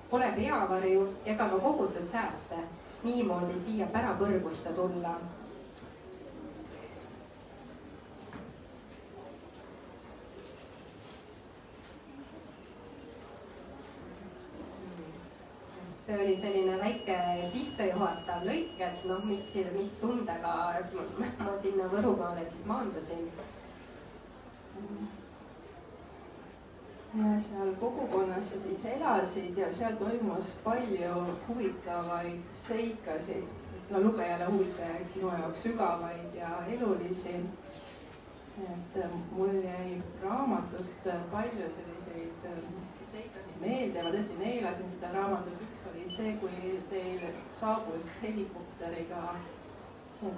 Pole peavarju ega ka kogutud sääste, niimoodi siia pärapõrgusse tulla. See oli selline väike sissejuhatav lõik, et noh, mis tundega ma sinna Võrumaale siis maandusin. Ja seal kogukonnas sa siis elasid ja seal toimus palju huvitavaid seikasid, no lugejale huvitajaid, sinu jaoks sügavaid ja elulisi. Et mul jäi raamatust palju selliseid seikasid meelde, ma tõesti neelasin seda raamatut. Üks oli see, kui teil saabus helikopteriga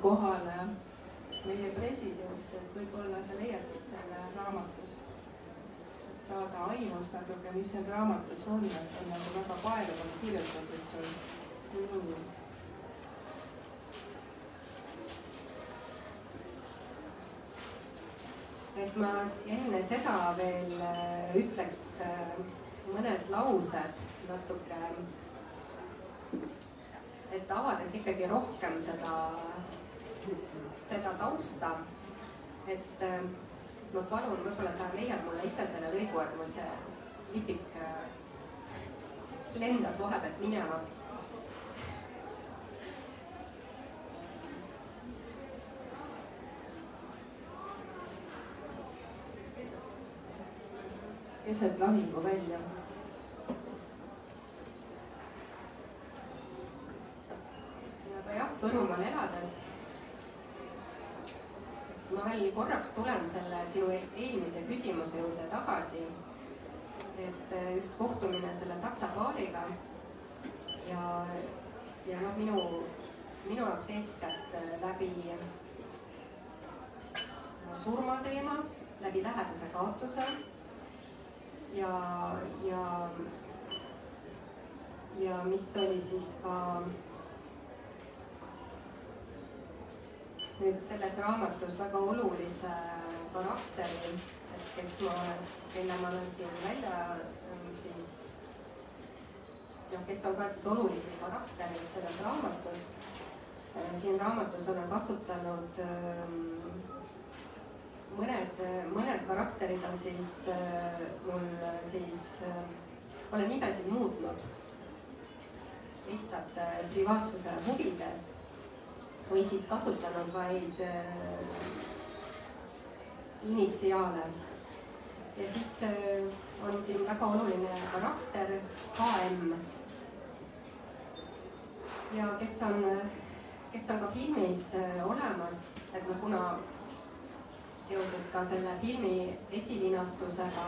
kohale meie president, et võib-olla sa leiad siit selle raamatust, et saada aimust natuke, mis seal raamatus on, et on nagu väga paeluvalt kirjutatud sul. Et ma enne seda veel ütleks mõned laused natuke, et avades ikkagi rohkem seda tausta, et ma palun, võib-olla sa leiad mulle ise selle lõigu, et mul see lipik lendas vahepealt minema. Keset lahingu välja. Aga jah, Võrumaal elades ma veel korraks tulen selle sinu eelmise küsimuse juurde tagasi, et just kohtumine selle saksa paariga ja noh, minu jaoks eeskätt läbi surmateema, läbi lähedase kaotuse ja mis oli siis ka nüüd selles raamatus väga olulise karakteri, kelle ma olen siin välja siis, kes on ka siis olulisi karakterid selles raamatus. Siin raamatus olen kasutanud mõned karakterid on siis mul siis, olen nimesid muutnud lihtsalt privaatsuse huvides või siis kasutanud vaid initsiaale. Ja siis on siin väga oluline karakter KM. Ja kes on ka filmis olemas, et no kuna seoses ka selle filmi esilinastusega,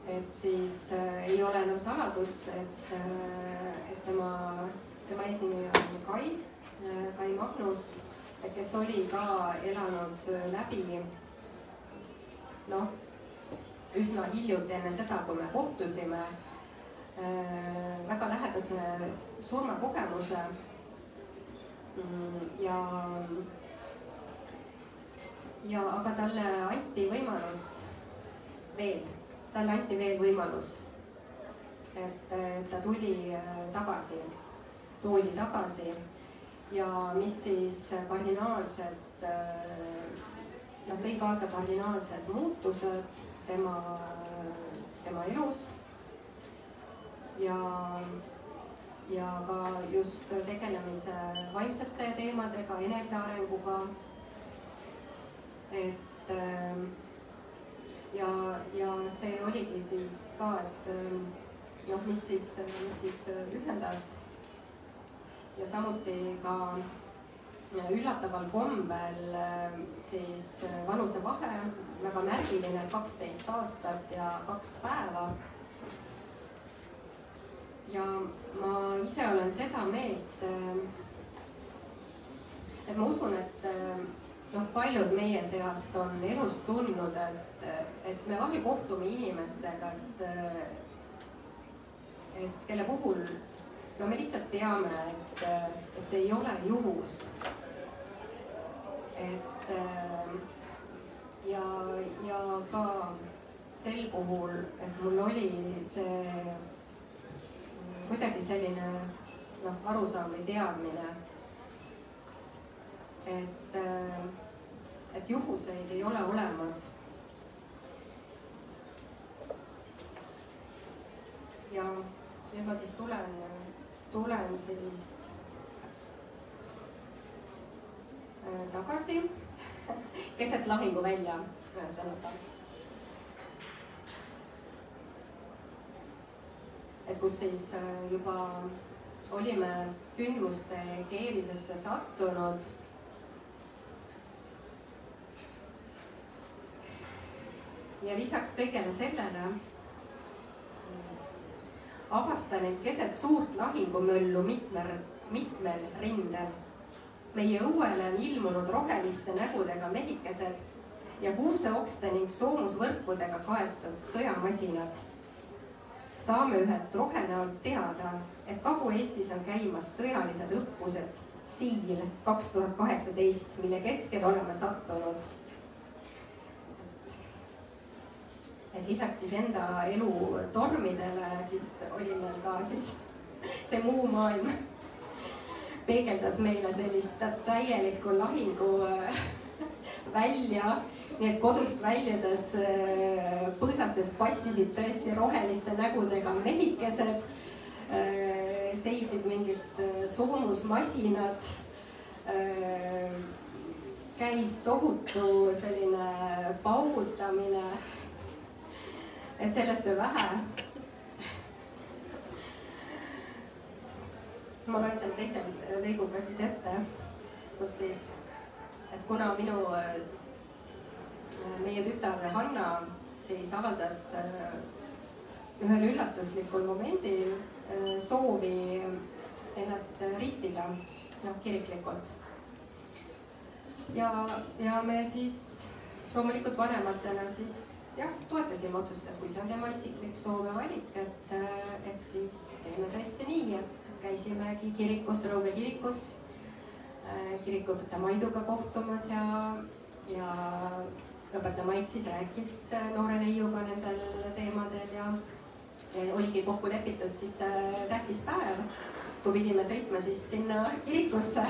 et siis ei ole enam saladus, et tema eesnimi on Kai Magnus, kes oli ka elanud läbi üsna hiljuti enne seda, kui me kohtusime, väga lähedase ja aga talle anti veel võimalus, et ta toodi tagasi ja mis siis kardinaalsed, tõi kaasa kardinaalsed muutused tema elus ja ka just tegelemise vaimsete teemadega, enesearenguga. Et ja see oligi siis ka, et mis siis ühendas ja samuti ka üllataval kombel siis vanusevahe, väga märgiline, 12 aastat ja 2 päeva. Ja ma ise olen seda meelt, et ma usun, et paljud meie seast on elus tundnud, et me vahel kohtume inimestega, et kelle puhul me lihtsalt teame, et see ei ole juhus. Ja ka sel puhul, et mul oli see kuidagi selline arusaam või teadmine, et juhuseid ei ole olemas. Ja nüüd ma siis tulen siis tagasi keset lahinguvälja ühesõnaga. Et kus siis juba olime sündmuste keerisesse sattunud. Ja lisaks kõigele sellele avastan, et keset suurt lahingumöllu mitmel rindel. Meie õuele on ilmunud roheliste nägudega mehikesed ja kuuseokste ning soomusvõrkudega kaetud sõjamasinad. Saame ühelt rohenäolt teada, et Kagu-Eestis on käimas sõjalised õppused Siil 2018, mille keskel oleme sattunud. Et lisaks siis enda elu tormidele siis oli meil ka siis see muu maailm peegeldas meile sellist täielikku lahingu välja, nii et kodust väljudes põõsastest passisid tõesti roheliste nägudega mehikesed, seisid mingid soomusmasinad, käis tohutu selline paugutamine. Et sellest on vähe. Ma loen selle teise lõiguga siis ette, kus siis, et kuna meie tütar Hanna siis avaldas ühel üllatuslikul momendil soovi ennast ristida kiriklikult. Ja me siis loomulikult vanematena siis toetasime otsust, et kui see on temal isiklik soov ja valik, et siis teeme tõesti nii, et käisimegi kirikus, Rõuge kirikus, kirikuõpetaja Maiduga kohtumas ja õpetaja Mait siis rääkis noore neiuga nendel teemadel ja oligi kokku lepitud siis tähtis päev, kui pidime sõitma siis sinna kirikusse.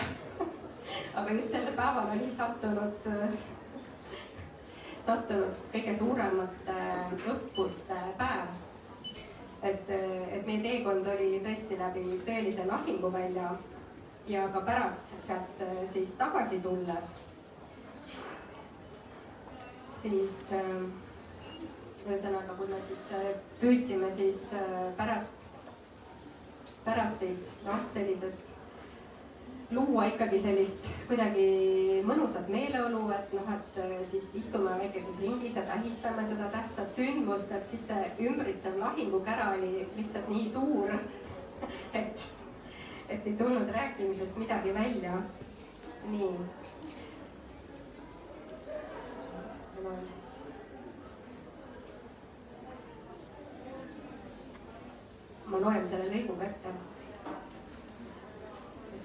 Aga just selle päeval oli sattunud kõige suuremate õppuste päev. Et meie teekond oli tõesti läbi tõelise lahinguvälja ja ka pärast sealt siis tagasi tulles, siis ühesõnaga, kui me siis püüdsime siis pärast siis sellises luua ikkagi sellist kuidagi mõnusat meeleolu, et siis istume väikeses ringis ja tähistame seda tähtsat sündmust, et siis see ümbritsev lahingukära oli lihtsalt nii suur, et ei tulnud rääkimisest midagi välja. Nii. Ma loen selle lõiguga ette.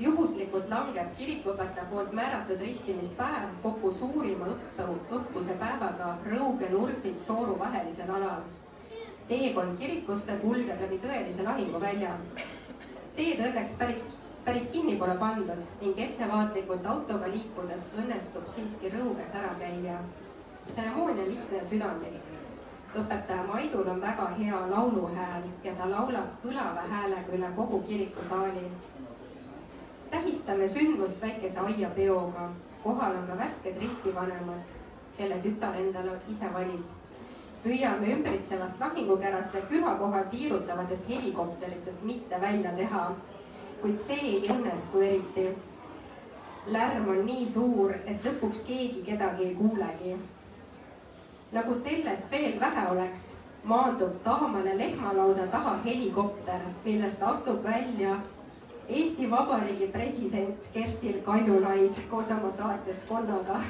Juhuslik juhuslikult langeb kirikuõpetaja poolt määratud ristimispäev kokku suurima õppuse päevaga Rõuge Nursid Sooru vahelisel alal. Teekond kirikusse kulgeb läbi tõelise lahinguvälja. Teed õnneks päris kinni pole pandud ning ettevaatlikult autoga liikudes õnnestub siiski Rõuges ära käia. Tseremoonia lihtne ja südamlik. Õpetaja Maidul on väga hea lauluhääl ja ta laulab kõlava häälega üle kogu kirikusaali. Tähistame sündmust väikese aiapeoga. Kohal on ka värsked ristivanemad, kelle tütar endale ise valis. Püüame ümbritsevast lahingukärast ja külakohal tiirutavatest helikopteritest mitte välja teha, kuid see ei õnnestu eriti. Lärm on nii suur, et lõpuks keegi kedagi ei kuulegi. Nagu sellest veel vähe oleks, maandub Taamale lehmalauda taha helikopter, millest astub välja Eesti Vabariigi president Kerstil Kaljulaid koos oma saatjaskonnaga.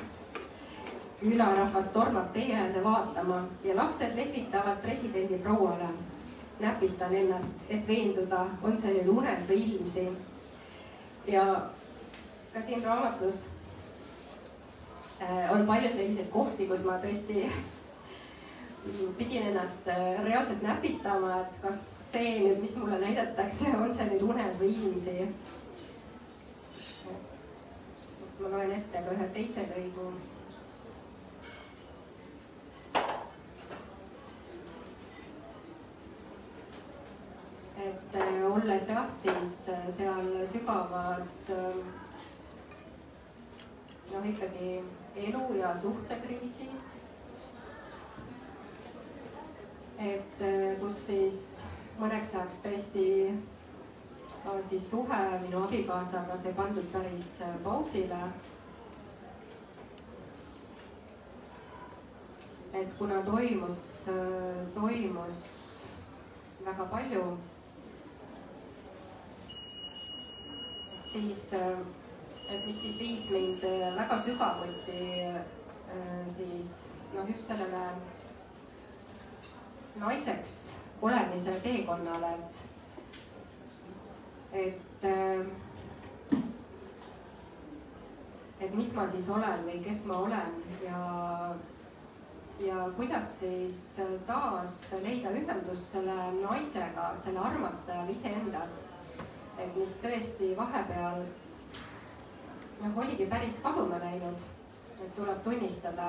Külarahvas tormab tee äärde vaatama ja lapsed lehvitavad presidendi prouale. Näpistan ennast, et veenduda, on see nüüd unes või ilmsi. Ja ka siin raamatus on palju selliseid kohti, kus ma tõesti pidin ennast reaalselt näpistama, et kas see nüüd, mis mulle näidatakse, on see nüüd unes või ilmsi. Ma loen ette ka ühe teise lõigu. Et olles jah, siis seal sügavas ikkagi elu- ja suhtekriisis, et kus siis mõneks ajaks tõesti siis suhe minu abikaasaga sai pandud päris pausile. Et kuna toimus väga palju, siis et mis siis viis mind väga sügavuti siis just sellele naiseks olemisele teekonnale, et mis ma siis olen või kes ma olen ja kuidas siis taas leida ühendust selle naisega, selle armastajaga iseendas, et mis tõesti vahepeal oligi päris kaduma läinud, et tuleb tunnistada,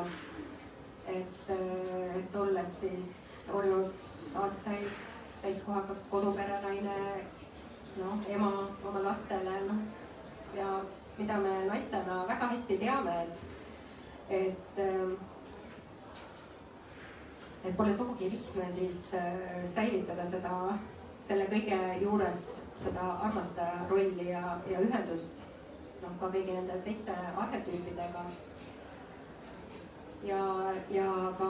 et olles siis olnud aastaid täiskohaga koduperenaine, ema oma lastele, ja mida me naistena väga hästi teame, et pole sugugi lihtne siis säilitada selle kõige juures seda armastaja rolli ja ühendust ka kõigi nende teiste arhetüüpidega. Ja ka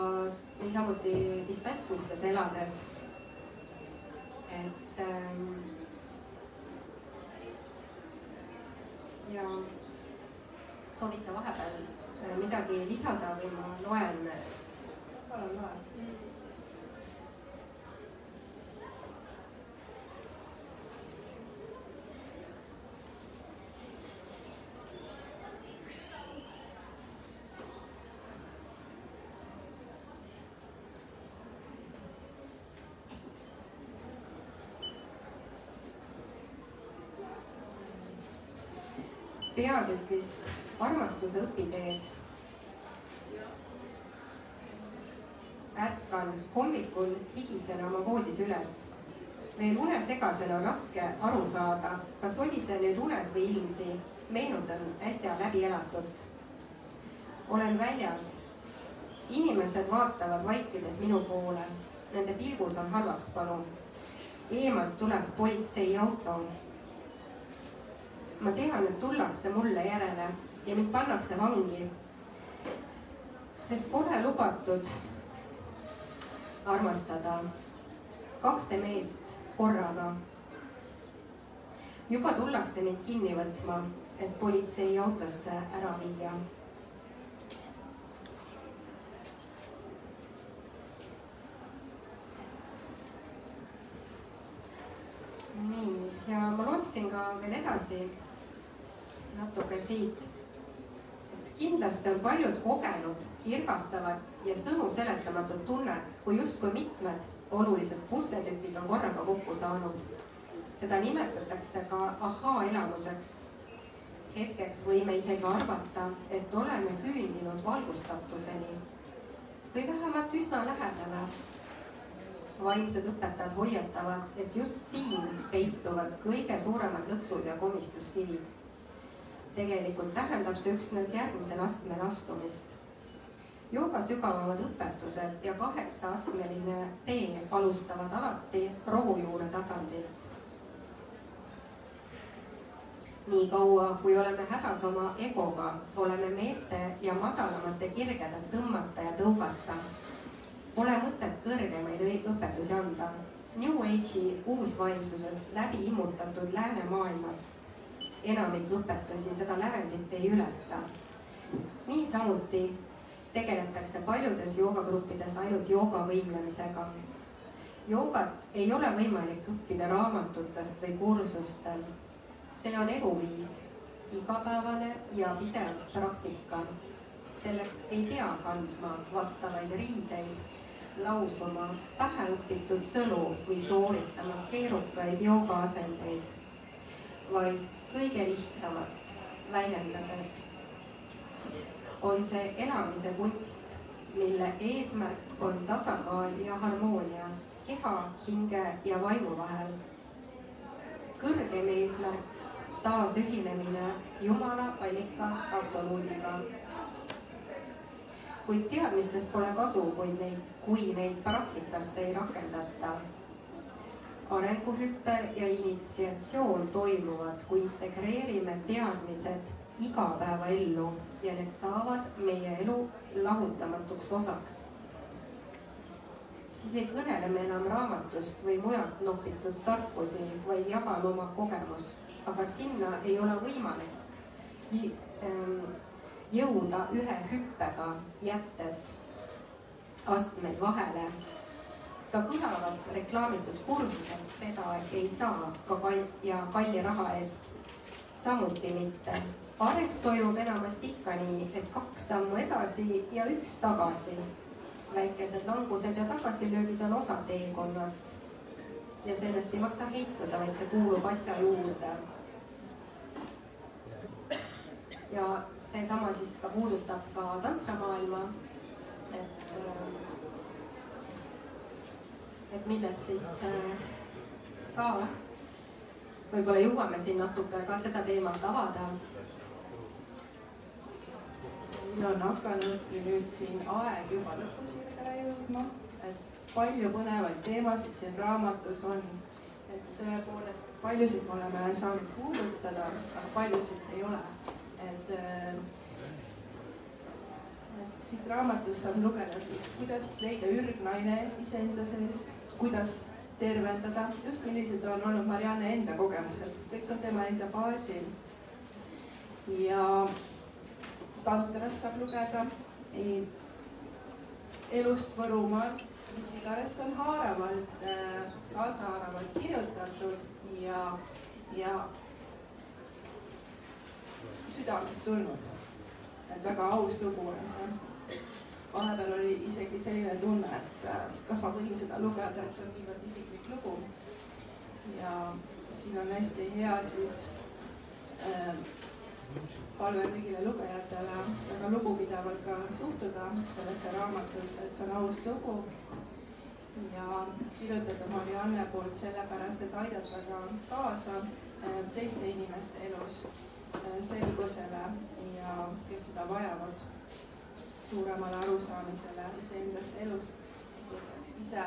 niisamuti distantssuhtes elades. Ja soovid sa vahepeal midagi lisada või ma loen? Palun loen. Peatükist armastuse õpiteed. Ärkan hommikul higisena oma voodis üles. Veel unesegasena on raske aru saada, kas oli see nüüd unes või ilmsi. Meenutan äsja läbi elatut. Olen väljas. Inimesed vaatavad vaikides minu poole. Nende pilgus on halvaks panu. Eemalt tuleb politseiauto. Ma tean, et tullakse mulle järele ja mind pannakse vangi, sest pole lubatud armastada 2 meest korraga. Juba tullakse mind kinni võtma, et politseiautosse ära viia. Nii, ja ma loeksin ka veel edasi. natuke siit. Kindlasti on paljud kogenud kirgastavat ja sõnu seletamatut tunnet, kui justkui mitmed olulised pusletükid on korraga kokku saanud. Seda nimetatakse ka ahaa-elamuseks. Hetkeks võime isegi arvata, et oleme küündinud valgustatuseni või vähemalt üsna lähedale. Vaimsed õpetajad hoiatavad, et just siin peituvad kõige suuremad lõksud ja komistuskivid. Tegelikult tähendab see üksnes järgmisel astmel astumist. Jooga sügavamad õpetused ja 8-astmeline tee alustavad alati rohujuure tasandilt. Nii kaua, kui oleme hädas oma egoga, oleme meete ja madalamate kirgedelt tõmmata ja tõugata. Pole mõtet kõrgemaid õpetusi anda. New Age'i uusvaimsusest läbi immutatud läänemaailmas enamik õpetusi seda lävendit ei ületa. Niisamuti tegeletakse paljudes joogagruppides ainult jooga võimlemisega. Joogat ei ole võimalik õppida raamatutest või kursustel. See on eluviis, igapäevane ja pidev praktika. Selleks ei pea kandma vastavaid riideid, lausuma päheõpitud sõnu või sooritama keerukaid joogaasendeid, vaid kõige lihtsamat väljendades on see elamise kunst, mille eesmärk on tasakaal ja harmoonia keha, hinge ja vaimu vahel. Kõrgem eesmärk taasühinemine Jumala allika absoluudiga. Kuid teadmistest pole kasu, kui neid praktikasse ei rakendata. Arenguhüpe ja initsiatsioon toimuvad, kui integreerime teadmised igapäevaellu ja need saavad meie elu lahutamatuks osaks. Siis ei kõnele me enam raamatust või mujalt nopitud tarkusi, vaid jagame oma kogemust, aga sinna ei ole võimalik jõuda ühe hüppega, jättes astmeid vahele. Ka kõlavat reklaamitud kursused seda ei saa ka kalli raha eest. Samuti mitte. Areng toimub enamasti ikka nii, et 2 sammu edasi ja 1 tagasi. Väikesed langused ja tagasilöögid on osa teekonnast. Ja sellest ei maksa heituda, vaid see kuulub asja juurde. Ja seesama siis ka puudutab ka tantramaailma, et millest siis ka võib-olla jõuame siin natuke ka seda teemat avada. Meil on hakanudki nüüd siin aeg juba lõpusirgele jõudma, et palju põnevaid teemasid siin raamatus on. Et tõepoolest paljusid me oleme saanud kuulutada, aga paljusid ei ole. Et siit raamatust saab lugeda siis, kuidas leida ürgnaine iseenda seest, kuidas tervendada, just millised on olnud Marianne enda kogemused, kõik on tema enda baasil. Ja tantrast saab lugeda elust Võrumaal, mis igarest on haaravalt, kaasahaaravalt kirjutatud ja südamest tulnud. Et väga aus lugu on see. Vahepeal oli isegi selline tunne, et kas ma võin seda lugeda, et see on niivõrd isiklik lugu. Ja siin on hästi hea siis palve kõigile lugejatele väga lugupidavalt ka suhtuda sellesse raamatusse, et see on aus lugu ja kirjutada Marianne poolt sellepärast, et aidata ka kaasa teiste inimeste elus selgusele ja kes seda vajavad suuremale arusaamisele iseendast elust, et ise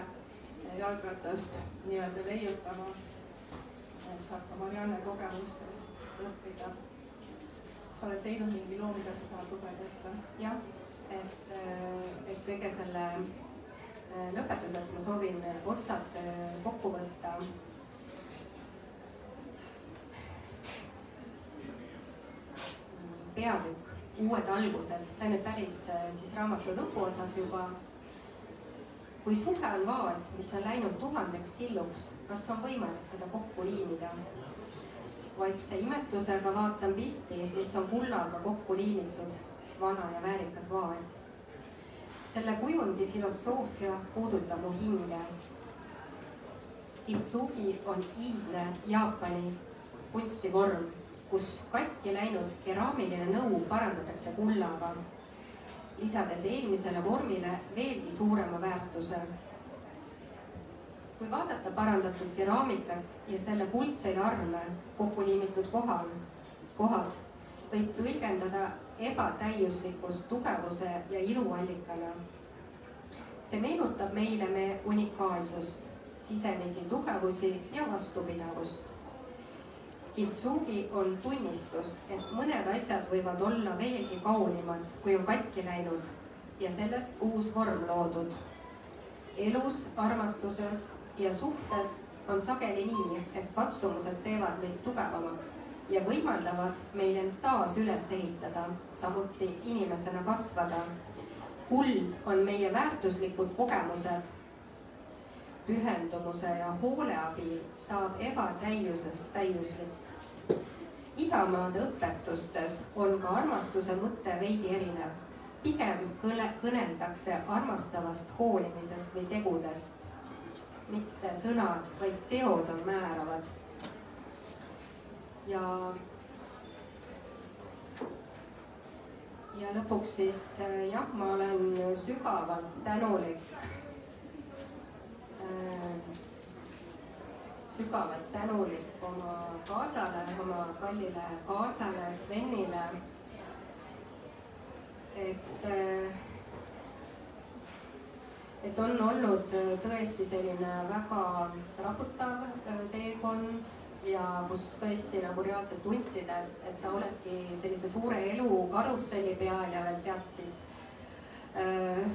jalgratast nii-öelda leiutama, et saab ka Marianne kogemustest õppida. Sa oled teinud mingi loo, mida sa tahad lugeda ette? Jah, et kõige selle lõpetuseks ma soovin otsad kokku võtta. Peatükk, uued algused, see on nüüd päris siis raamatu lõpuosas juba. Kui suhe on vaas, mis on läinud 1000 killuks, kas on võimalik seda kokku liimida? vaikse imetlusega vaatan pilti, mis on kullaga kokku liimitud, vana ja väärikas vaas. Selle kujundi filosoofia puudutab mu hinge. Kintsugi on iidne Jaapani kunstivorm, kus katki läinud keraamiline nõu parandatakse kullaga, lisades eelmisele vormile veelgi suurema väärtuse. Kui vaadata parandatud keraamikat ja selle kuldseid arme kokku liimitud kohad, võib tõlgendada ebatäiuslikkust tugevuse ja iluallikana. See meenutab meile me unikaalsust, sisemisi tugevusi ja vastupidavust. Kintsugi on tunnistus, et mõned asjad võivad olla veelgi kaunimad, kui on katki läinud ja sellest uus vorm loodud. Elus, armastuses ja suhtes on sageli nii, et katsumused teevad meid tugevamaks ja võimaldavad meil end taas üles ehitada, samuti inimesena kasvada. Kuld on meie väärtuslikud kogemused. Pühendumuse ja hoole abil saab ebatäiusest täiuslik. Idamaade õpetustes on ka armastuse mõte veidi erinev. Pigem kõneldakse armastavast hoolimisest või tegudest. Mitte sõnad, vaid teod on määravad. Ja lõpuks siis jah, ma olen sügavalt tänulik oma kaasale, oma kallile kaasale Svenile, et on olnud tõesti selline väga raputav teekond ja kus tõesti nagu reaalselt tundsid, et sa oledki sellise suure elu karusselli peal ja veel sealt siis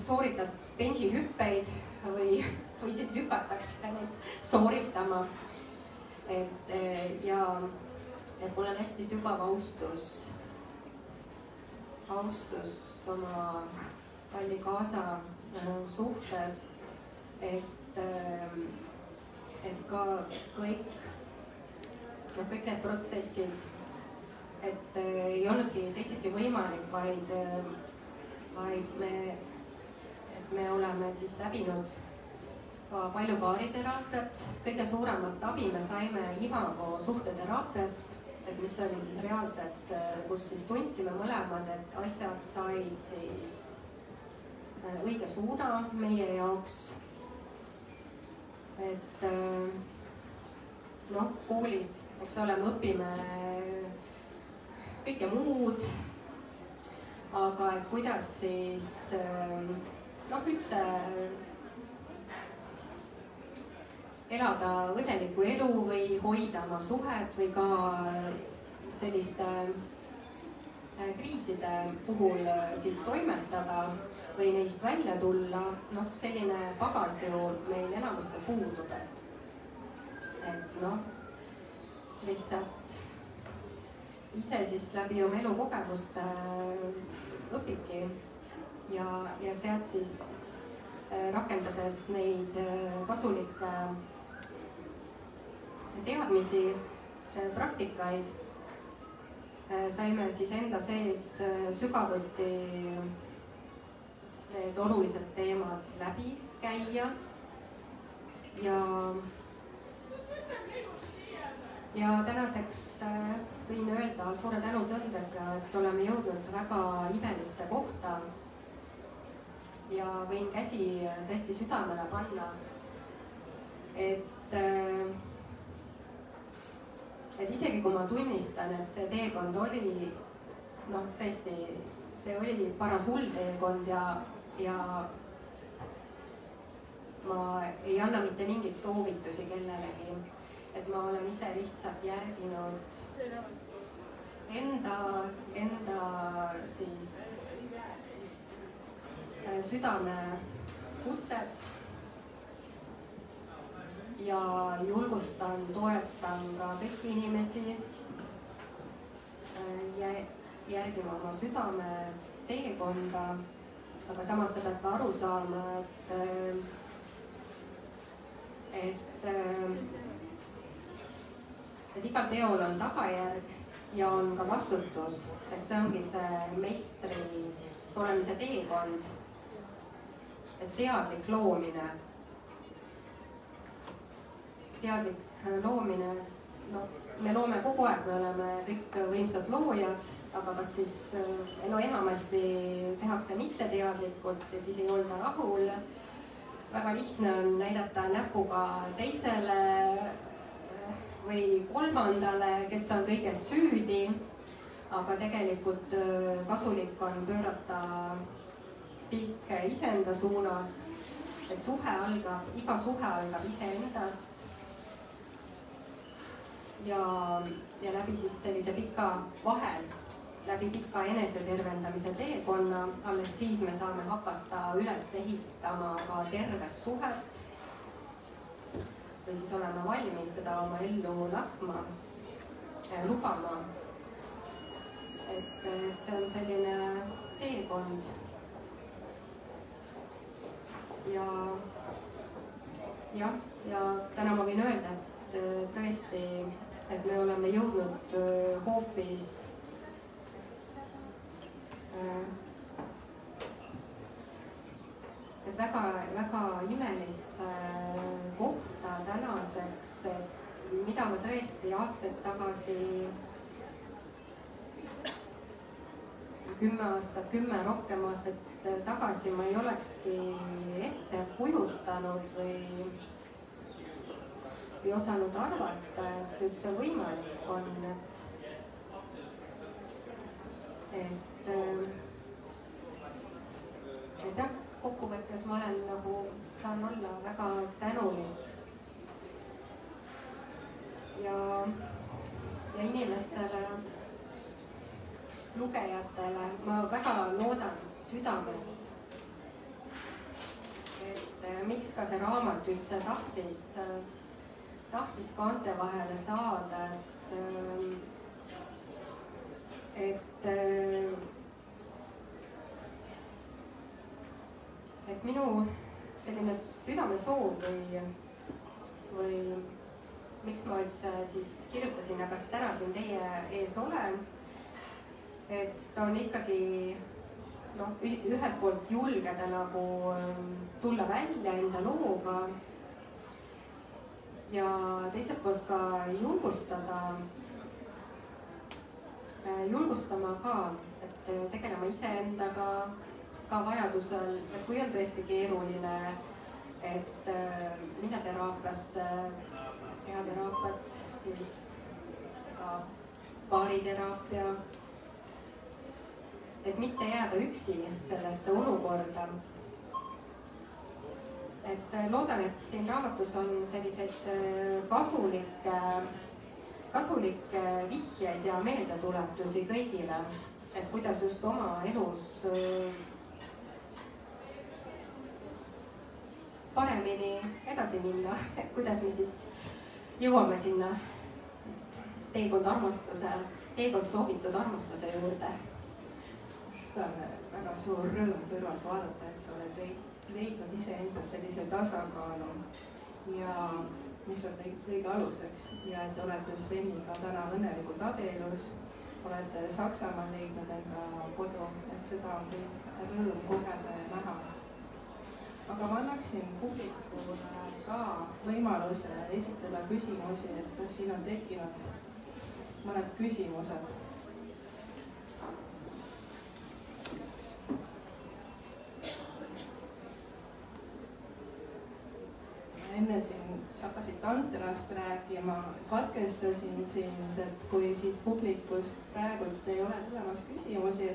sooritad benžihüppeid või isegi lükatakse neid sooritama. Ja mul on hästi sügav austus oma kalli kaasa suhtes, et ka kõik need protsessid, et ei olnudki teisiti võimalik, vaid me oleme siis läbinud ka palju paariteraapiat. Kõige suuremat abi me saime Imago suhteteraapiast, et mis oli siis reaalselt, kus siis tundsime mõlemad, et asjad said siis õige suuna meie jaoks. Et koolis, eks ole, me õpime kõike muud, aga et kuidas siis üldse elada õnnelikku elu või hoida oma suhet või ka selliste kriiside puhul siis toimetada või neist välja tulla, selline pagas ju meil enamustel puudub, et lihtsalt ise siis läbi oma elukogemuste õpibki ja sealt siis rakendades neid kasulikke teadmisi, praktikaid, saime siis enda sees sügavuti need olulised teemad läbi käia ja tänaseks võin öelda suure tänutõndega, et oleme jõudnud väga imelisse kohta ja võin käsi tõesti südamele panna, et isegi kui ma tunnistan, et see teekond oli, tõesti, see oli paras hull teekond ja ma ei anna mitte mingeid soovitusi kellelegi, et ma olen ise lihtsalt järginud enda siis südame kutset ja julgustan, toetan ka kõiki inimesi järgima oma südame teekonda, aga samas sa pead ka aru saama, et igal teol on tagajärg ja on ka vastutus, et see ongi see meistriks olemise teekond. Et teadlik loomine, no me loome kogu aeg, me oleme kõik võimsad loojad, aga kas siis enamasti tehakse mitteteadlikult ja siis ei olda rahul. Väga lihtne on näidata näpuga teisele või kolmandale, kes on kõiges süüdi, aga tegelikult kasulik on pöörata pilk iseenda suunas, et iga suhe algab iseendast. Ja läbi siis sellise pika vahel, läbi pika enesetervendamise teekonna, alles siis me saame hakata üles ehitama ka tervet suhet või siis olema valmis seda oma ellu laskma, lubama. Et see on selline teekond. Ja täna ma võin öelda, et tõesti, et me oleme jõudnud hoopis et väga imelisse kohta tänaseks, et mida ma tõesti aastaid tagasi, 10 rohkem aastat tagasi ma ei olekski ette kujutanud või osanud arvata, et see üldse võimalik on, et jah, kokkuvõttes ma olen nagu, saan olla väga tänulik ja inimestele, lugejatele, ma väga loodan südamest, et miks ka see raamat üldse tahtis kaante vahele saada, et minu selline südamesoov või miks ma üldse siis kirjutasin, aga täna siin teie ees olen, et on ikkagi ühelt poolt julgeda nagu tulla välja enda looga ja teiselt poolt ka julgustama ka, et tegelema iseendaga ka vajadusel, et kui on tõesti keeruline, et minna teraapiasse, teha teraapiat, siis ka baariteraapia, et mitte jääda üksi sellesse olukorda. Et loodan, et siin raamatus on selliseid kasulikke vihjeid ja meeldetuletusi kõigile, et kuidas just oma elus paremini edasi minna, et kuidas me siis jõuame sinna teekond soovitud armastuse juurde. Seda on väga suur rõõm kõrvalt vaadata, et sa oled leidnud iseendas sellise tasakaalu ja mis on kõige aluseks ja et olete Sveniga täna õnnelikult abielus, olete Saksamaal leidnud enda kodu, et seda on kõik rõõm kogeda ja näha. Aga ma annaksin publikule ka võimaluse esitada küsimusi, et kas siin on tekkinud mõned küsimused. Enne siin sa hakkasid tantrast rääkima, katkestasin sind, et kui siit publikust praegult ei ole tulemas küsimusi,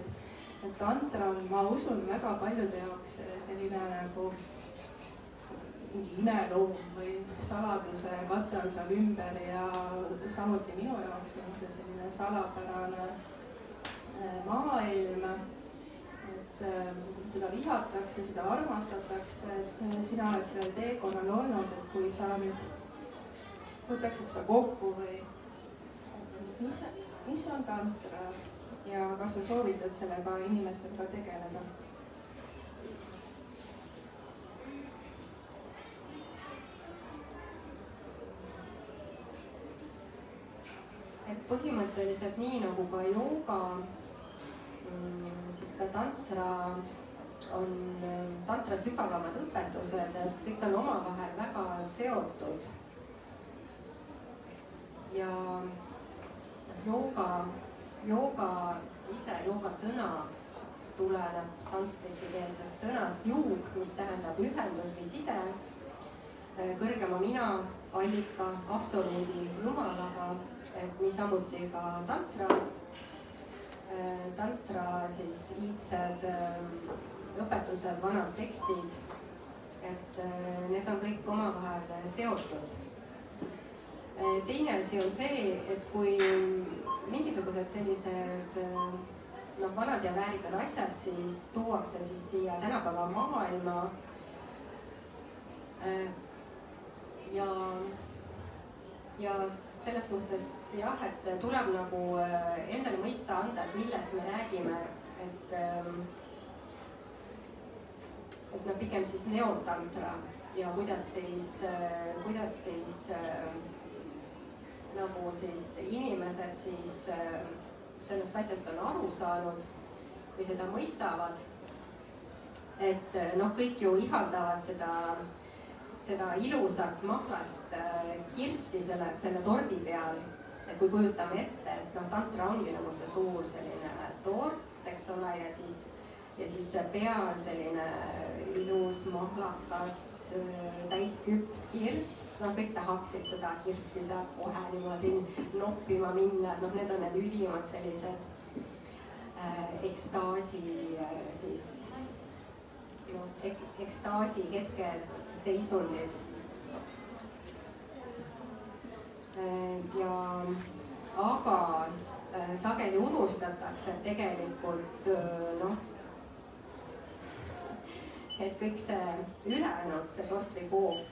et tantra on, ma usun, väga paljude jaoks selline nagu imeloom või saladuse kate on seal ümber ja samuti minu jaoks on see selline salapärane maailm, et seda vihatakse, seda armastatakse, et sina oled sellel teekonnal olnud, et kui sa nüüd võtaksid seda kokku või mis on tantra ja kas sa soovitad sellega inimestega tegeleda? põhimõtteliselt nii nagu ka jooga, siis ka tantra sügavamad õpetused, et kõik on omavahel väga seotud. ja jooga ise, jooga sõna tuleneb sanskriti-keelsest sõnast juug, mis tähendab ühendus või side kõrgema mina, allika, absoluudi jumalaga, et niisamuti ka tantra siis iidsed õpetused, vanad tekstid, et need on kõik omavahel seotud. Teine asi on see, et kui mingisugused sellised vanad ja väärikad asjad siis tuuakse siis siia tänapäeva maailma ja selles suhtes jah, et tuleb nagu endale mõista anda, et millest me räägime, et pigem siis neotantra ja kuidas siis nagu siis inimesed siis sellest asjast on aru saanud või seda mõistavad. Et kõik ju ihaldavad seda ilusat mahlast kirssi selle tordi peal, et kui kujutame ette, et tantra ongi nagu see suur selline tort, eks ole, ja siis peal selline ilus mahlakas täisküps kirss, kõik tahaksid seda kirssi sealt kohe niimoodi noppima minna, et need on need ülimad sellised ekstaasi hetked, seisundid. Aga sageli unustatakse, et tegelikult et kõik see ülejäänud, see tort või kook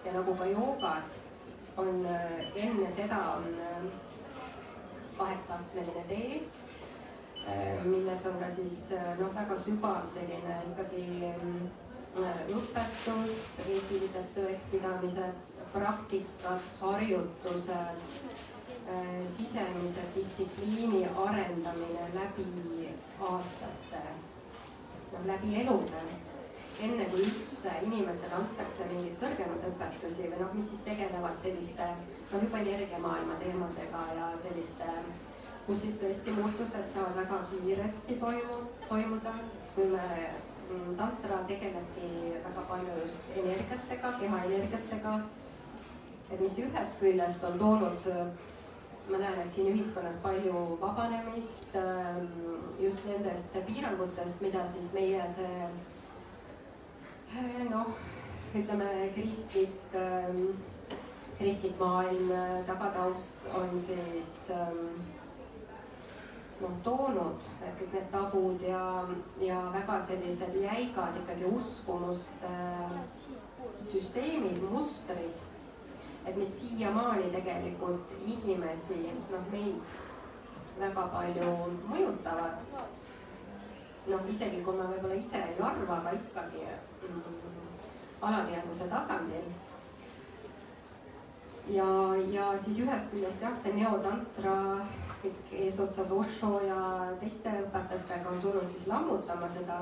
ja nagu ka joogas on enne seda on 8-astmeline tee, milles on ka siis väga sügav selline ikkagi õpetus, eetilised tõekspidamised, praktikad, harjutused, sisemise distsipliini arendamine läbi aastate, läbi elude. Enne kui üldse inimesele antakse mingeid kõrgemaid õpetusi või mis siis tegelevad selliste juba energiamaailma teemadega ja selliste, kus siis tõesti muutused saavad väga kiiresti toimuda, kui me tantra tegelebki väga palju just energiatega, kehaenergiatega, et mis ühest küljest on toonud, ma näen, et siin ühiskonnas palju vabanemist just nendest piirangutest, mida siis meie see ütleme kristlik maailm, tagataust on siis toonud, et kõik need tabud ja väga sellised jäigad ikkagi uskumuste süsteemid, mustrid, et mis siiamaani tegelikult inimesi, meid väga palju mõjutavad. Isegi kui me võib-olla ise ei arva, aga ikkagi alateadvuse tasandil. Ja siis ühest küljest jah, see neotantra eesotsas Osho ja teiste õpetajatega on tulnud siis lammutama seda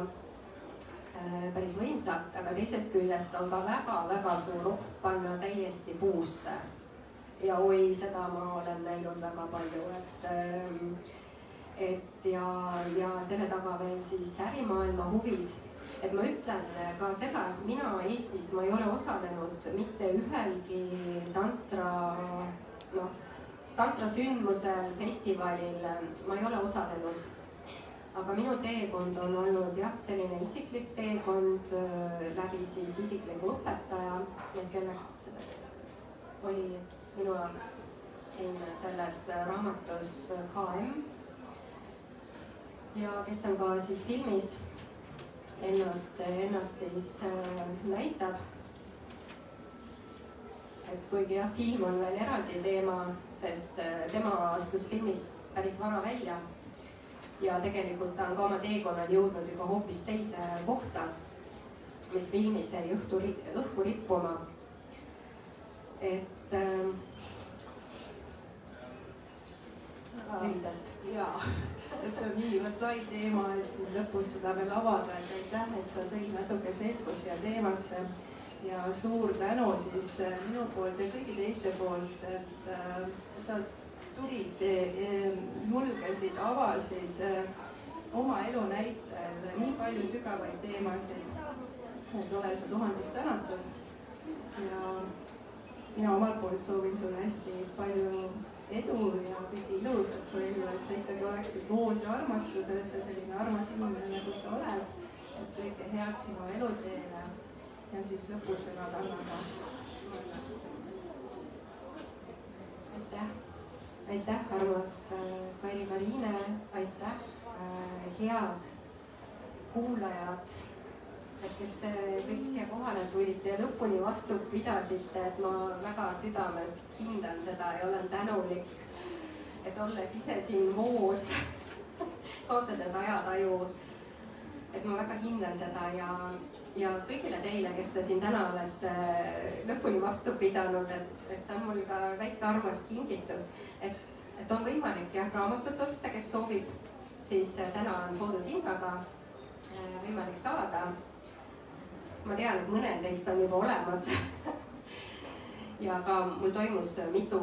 päris võimsalt, aga teisest küljest on ka väga-väga suur oht panna täiesti puusse. Ja oi, seda ma olen näinud väga palju, ja selle taga veel siis ärimaailma huvid. Et ma ütlen ka seda, et mina Eestis ma ei ole osalenud mitte ühelgi tantra sündmusel, festivalil, ma ei ole osalenud. Aga minu teekond on olnud jah, selline isiklik teekond läbi siis isikliku õpetaja, kelleks oli minu jaoks siin selles raamatus KM. Ja kes on ka siis filmis ennast siis näitab. Et kuigi jah, film on veel eraldi teema, sest tema astus filmist päris vara välja. Ja tegelikult ta on ka oma teekonnal jõudnud juba hoopis teise kohta, mis filmis jäi õhku rippuma. lühidalt. Jaa, et see on niivõrd lai teema, et siin lõpus seda veel avada, et aitäh, et sa tõid natuke selgust siia teemasse ja suur tänu siis minu poolt ja kõigi teiste poolt, et sa tulid, julgesid, avasid oma elu näitel nii palju sügavaid teemasid, et ole sa tuhandest tänatud. Ja mina omalt poolt soovin sulle hästi palju edu ja kõike ilusat su ellu, et sa ikkagi oleksid koos ja armastuses ja selline armas inimene, nagu sa oled, et kõike head sinu eluteele ja siis lõpusõnad anname sulle. Aitäh, aitäh, armas Kairi Mariine, aitäh, head kuulajad, et kes te kõik siia kohale tulite ja lõpuni vastu pidasite, et ma väga südamest hindan seda ja olen tänulik, et olles ise siin voos, kaotades ajataju, et ma väga hindan seda ja kõigile teile, kes te siin täna olete lõpuni vastu pidanud, et on mul ka väike armas kingitus, et on võimalik jah raamatut osta, kes soovib, siis täna on soodushinnaga võimalik saada. Ma tean, et mõned teist on juba olemas ja ka mul toimus mitu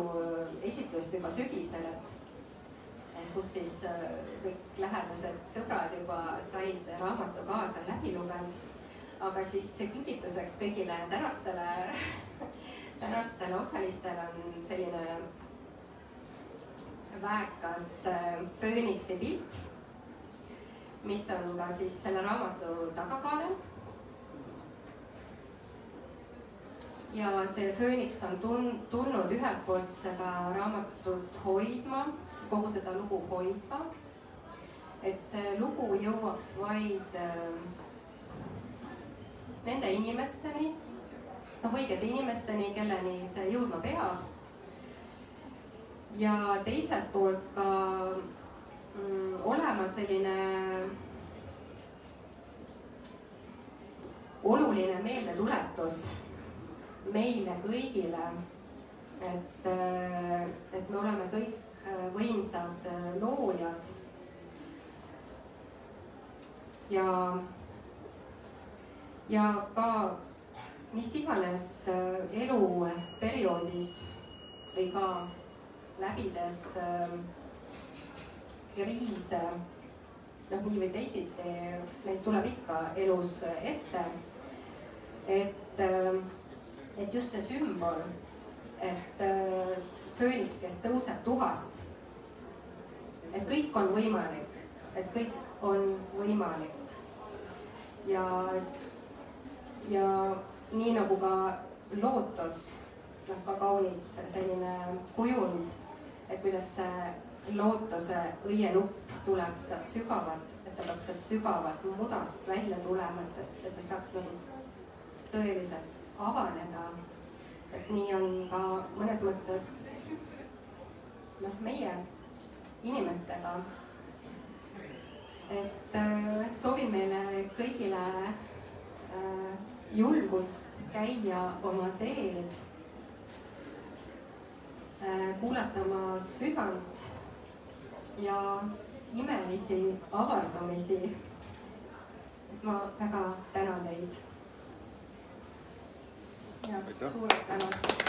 esitlust juba sügisel, et kus siis kõik lähedased sõbrad juba said raamatu kaasa läbi lugenud. Aga siis kingituseks kõigile tänastele osalistele on selline väekas fööniksi pilt, mis on ka siis selle raamatu tagakaanel. Ja see fööniks on tulnud ühelt poolt seda raamatut hoidma, kogu seda lugu hoidma, et see lugu jõuaks vaid nende inimesteni, õigete inimesteni, kelleni see jõudma peab. Ja teiselt poolt ka olema selline oluline meeldetuletus meile kõigile, et me oleme kõik võimsad loojad ja ka mis iganes eluperioodis või ka läbides kriise, nii või teisiti, neid tuleb ikka elus ette, et just see sümbol, et fööniks, kes tõuseb tuhast, et kõik on võimalik, et kõik on võimalik. Ja nii nagu ka lootus, ka kaunis selline kujund, et kuidas see lootuse õienupp tuleb sealt sügavalt, et ta peab sealt sügavalt mudast välja tulema, et ta saaks nagu tõeliselt avaneda, et nii on ka mõnes mõttes meie inimestega, et soovin meile kõigile julgust käia oma teed, kuulata oma südant ja imelisi avardumisi. Ma väga tänan teid. Ja, suured tänud.